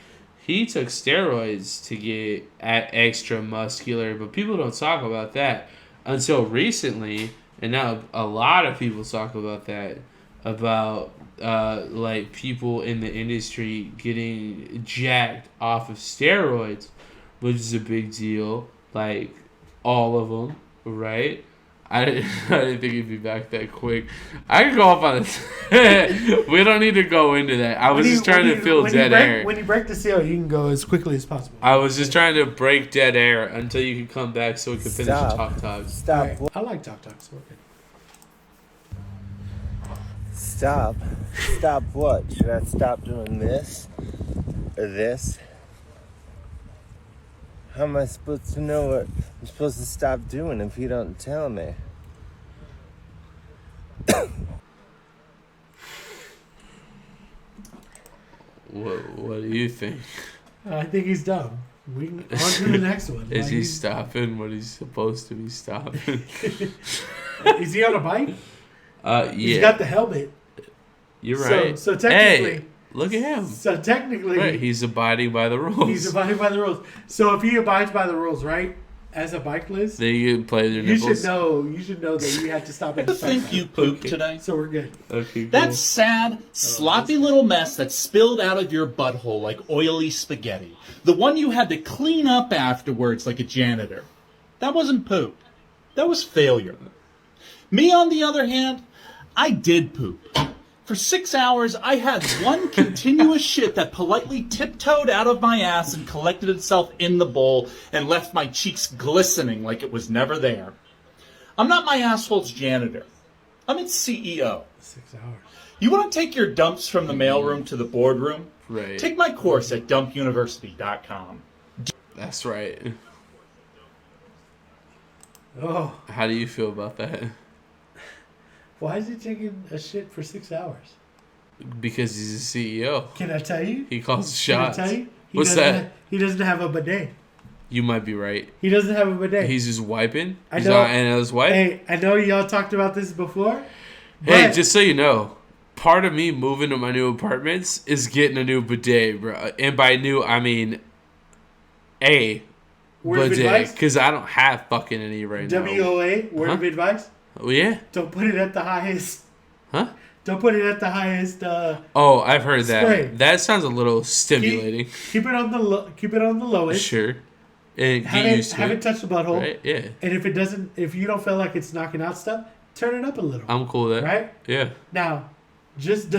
He took steroids to get extra muscular, but people don't talk about that until recently, and now a lot of people talk about that, about like people in the industry getting jacked off of steroids, which is a big deal, like all of them, right? I didn't think he'd be back that quick. I could go off on this. We don't need to go into that. I was just trying to fill dead air. When you break the seal, you can go as quickly as possible. I was just trying to break dead air until you could come back so we could finish the talk talks. Stop. Right. I like Talk Talks. Okay. Stop. Stop what? Should I stop doing this? Or this? How am I supposed to know what I'm supposed to stop doing if you don't tell me? What do you think? I think he's dumb. We can on to the next one. Is Like, he stopping what he's supposed to be stopping? Is he on a bike? Yeah. He's got the helmet. You're So- right. so technically- Hey, look at him. So technically, Right, he's abiding by the rules. he's abiding by the rules. So if he abides by the rules, right? As a bikeless, They can play their you nipples. You should know that you had to stop and think you pooped today? So we're good. Okay, cool. That sad, sloppy little mess that spilled out of your butthole like oily spaghetti. The one you had to clean up afterwards like a janitor. That wasn't poop. That was failure. Me, on the other hand, I did poop. For 6 hours, I had one continuous shit that politely tiptoed out of my ass and collected itself in the bowl and left my cheeks glistening like it was never there. I'm not my asshole's janitor. I'm its CEO. 6 hours. You want to take your dumps from the mailroom to the boardroom? Right. Take my course at dumpuniversity.com. That's right. Oh, How do you feel about that? why is he taking a shit for 6 hours? Because he's a CEO. Can I tell you? He calls Can I shots. tell you? What's that? He doesn't have a bidet. You might be right. He doesn't have a bidet. He's just wiping. I He's know- not in his wipe. Hey, I know y'all talked about this before. Hey, but- just so you know, part of me moving to my new apartments is getting a new bidet, bro. And by new, I mean a Word of bidet, advice? because I don't have fucking any right now. WOA, word of advice. Oh yeah, Don't put it at the highest. huh? Don't put it at the highest. Oh, I've heard Spray. that. That sounds a little stimulating. Keep it on the keep it on the lowest. Sure, and get used to have it. it touch the butthole. Right? Yeah, And if you don't feel like it's knocking out stuff, turn it up a little. I'm cool with that. Right? Yeah. Now, just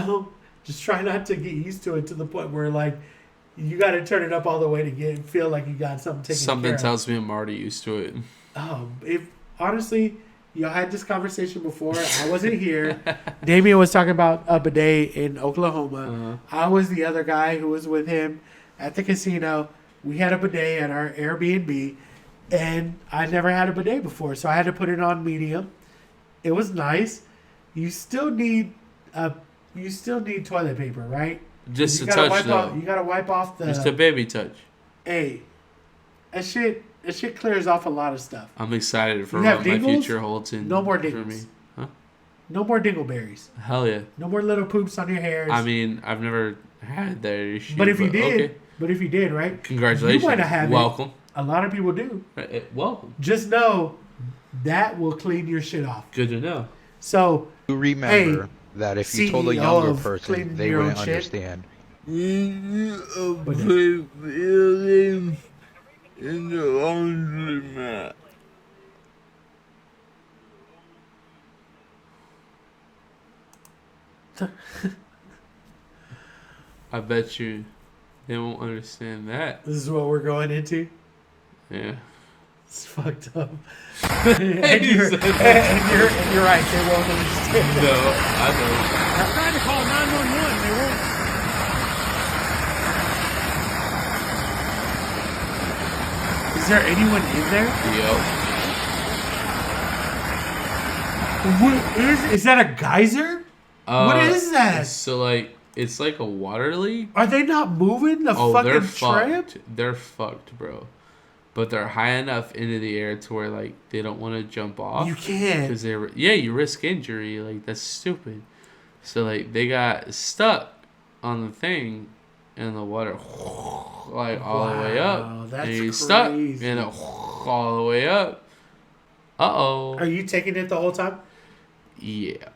try not to get used to it to the point where like you got to turn it up all the way to feel like you got something taken Something care of. tells me I'm already used to it. If honestly, y'all had this conversation before. I wasn't here. Damien was talking about a bidet in Oklahoma. I was the other guy who was with him at the casino. We had a bidet at our Airbnb, and I never had a bidet before, so I had to put it on medium. It was nice. You still need toilet paper, right? Just You a gotta touch, though. you gotta wipe off the. Just a baby touch. Hey, that shit clears off a lot of stuff. I'm excited for You have what my dingles? future holds in No more for dingles. me. Huh? No more dingleberries. Hell yeah. No more little poops on your hairs. I mean, I've never had that issue. but if you did, okay. right? Congratulations. You might not have Welcome. it. A lot of people do. Welcome. Just know that will clean your shit off. Good to know. So remember that if you told a CEO younger of person, cleaning they your own wouldn't shit. understand. In the laundromat. I bet you they won't understand that. This is what we're going into. Yeah. It's fucked up. and you're right. They won't understand. No, I know. I'm trying to call 911. They won't. Is there anyone in there? Yo. What is that? A geyser? What is that? So like, it's like a water leak. Are they not moving the they're fucking tramp? fucked. They're fucked, bro. But they're high enough into the air to where like they don't want to jump off. You can't. Because you risk injury. Like that's stupid. So like they got stuck on the thing, and the water like all the way up. That's and he's stuck, crazy. and all the way up. Are you taking it the whole time? Yeah.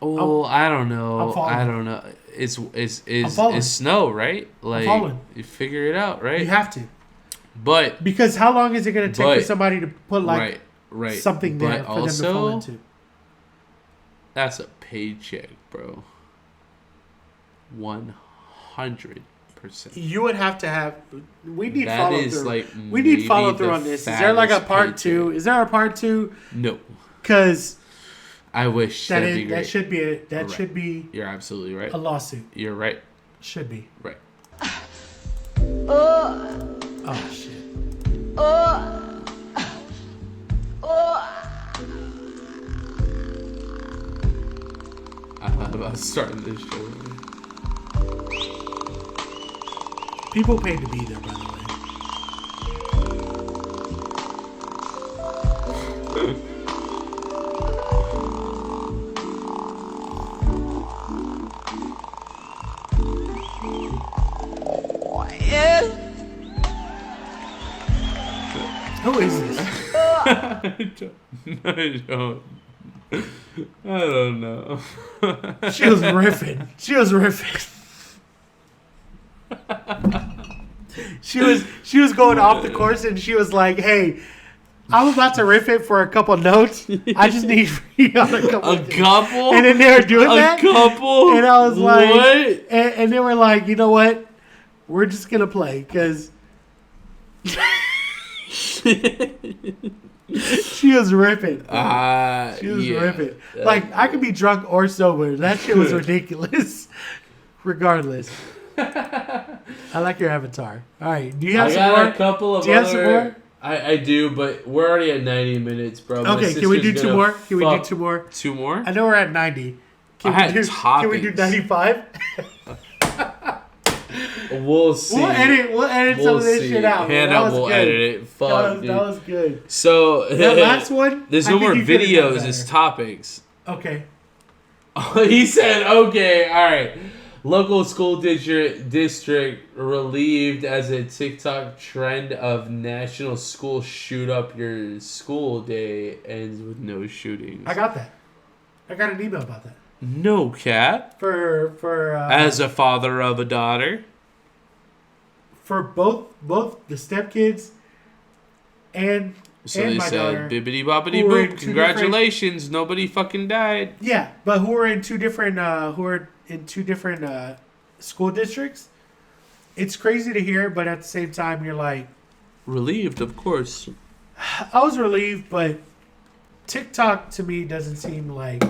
Oh, I don't know. I'm following. I don't know. It's following. it's snow, right? Like following. you figure it out, right? You have to. But Because how long is it going to take for somebody to put like right. something there But for them to fall also, into? that's a paycheck, bro. 100%. You would have to have. We need That follow is through. like We need maybe follow through the on this. Is there like a fattest part paycheck. 2? Is there a part 2? No. Because I wish that that'd be great. should be Right. should be You're absolutely right. a lawsuit. You're right. Should be. Right. Oh shit. I thought about starting this show. People paid to be there, by the way. Who is this? I don't know. She was riffing. She was going off the course, and she was like, "Hey, I'm about to riff it for a couple notes. I just need you on a couple." A couple? And then they were doing that. A couple? And I was like, what? And they were like, you know what? We're just gonna play because she was ripping. She was ripping. Like, I could be drunk or sober. That shit was ridiculous. Regardless. I like your avatar. All right. Do you have some more? I got a couple of Do you have some more? I do, but we're already at 90 minutes, bro. Okay, can we do two more? Can we do two more? Two more? I know we're at 90. Can we do 95? We'll see. We'll edit some of this shit out. Hannah will edit it. Fuck, that was good. So that last one. There's no more videos. It's topics. Okay. He said, "Okay, all right." Local school district relieved as a TikTok trend of National School Shoot Up Your School Day ends with no shootings. I got that. I got an email about that. No cap. For as a father of a daughter. For both the stepkids and So and they my said, daughter, bibbity boppity boop, congratulations, nobody fucking died. Yeah, but who are in two different school districts. It's crazy to hear, but at the same time, you're like relieved, of course. I was relieved, but TikTok to me doesn't seem like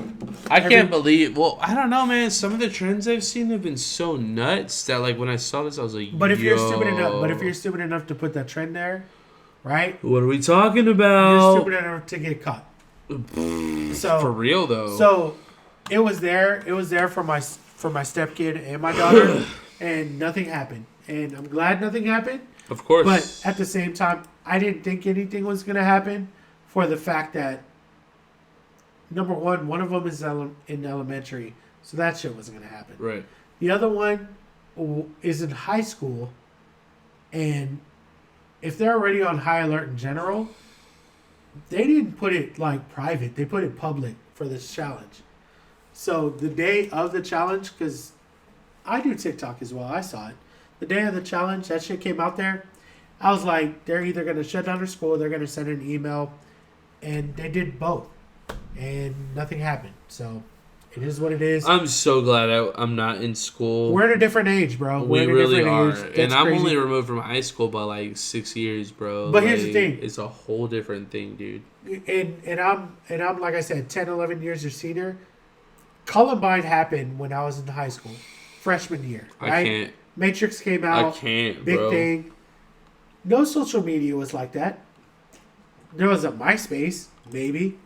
I can't believe. Well, I don't know, man. Some of the trends I've seen have been so nuts that, like, when I saw this, I was like, But if you're stupid enough to put that trend there, right? What are we talking about? You're stupid enough to get caught. So for real though. So it was there. It was there for my stepkid and my daughter, and nothing happened. And I'm glad nothing happened. Of course. But at the same time, I didn't think anything was gonna happen, for the fact that number one of them is in elementary, so that shit wasn't gonna happen. Right. The other one is in high school, and if they're already on high alert in general, they didn't put it like private. They put it public for this challenge. So the day of the challenge, because I do TikTok as well, I saw it. The day of the challenge, that shit came out there. I was like, they're either going to shut down their school, they're going to send an email, and they did both. And nothing happened. So it is what it is. I'm so glad I'm not in school. We're at a different age, bro. We really are. And I'm crazy. only removed from high school by like 6 years, bro. But here's the thing. It's a whole different thing, dude. And I'm like I said, 10, 11 years your senior. Columbine happened when I was in high school. Freshman year. Right? I can't. Matrix came out. I can't, Big bro. thing. No social media was like that. There was a MySpace, maybe.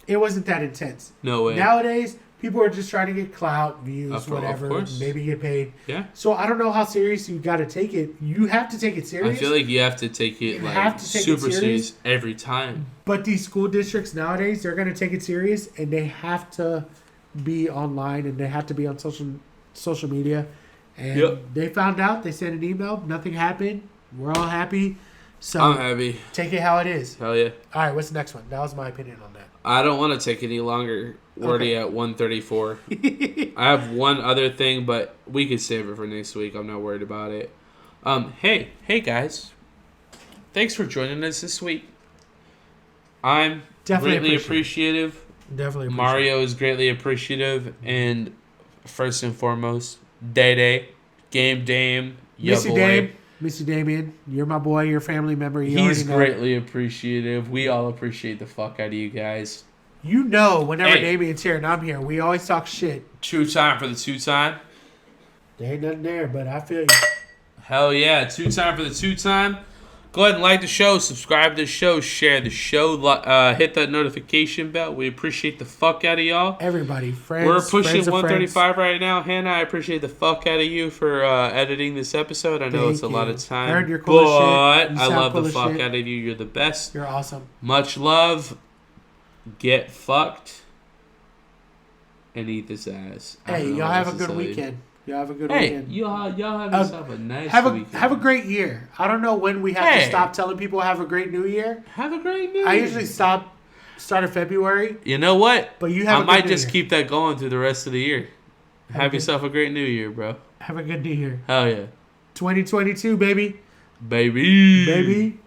It wasn't that intense. No way. Nowadays, people are just trying to get clout, views, Of whatever, course. maybe get paid. Yeah. So I don't know how serious you got to take it. You have to take it serious. I feel like you have to take it super serious every time. But these school districts nowadays, they're going to take it serious, and they have to be online, and they have to be on social media. And they found out. They sent an email. Nothing happened. We're all happy. So I'm happy. Take it how it is. Hell yeah. All right, what's the next one? That was my opinion on that. I don't want to take any longer. We're already at 1:34. I have one other thing, but we could save it for next week. I'm not worried about it. Hey guys. Thanks for joining us this week. I'm greatly appreciative. Definitely appreciative. Mario is greatly appreciative. And first and foremost, Day, Game Dame, Missy Dame. Missy Damien, you're my boy, you're a family member. He's greatly appreciative. We all appreciate the fuck out of you guys. You know, whenever Damien's here and I'm here, we always talk shit. Two-time for the two-time. There ain't nothing there, but I feel you. Hell yeah, two-time for the two-time. Go ahead and like the show, subscribe to the show, share the show, hit that notification bell. We appreciate the fuck out of y'all. Everybody, friends. We're pushing friends 135 right now. Hannah, I appreciate the fuck out of you for editing this episode. I know it's a lot of time. Heard you're cool as shit. I love the fuck out of you. You're the best. You're awesome. Much love. Get fucked. And eat this ass. Hey, y'all have a good weekend. Y'all have a good Hey, weekend. y'all have yourself a nice weekend. Have a great year. I don't know when we have to stop telling people have a great new year. Have a great new year. I usually start of February. You know what? But you have. I might just keep that going through the rest of the year. Have yourself a great new year, bro. Have a good new year. Hell yeah. 2022, baby. Baby.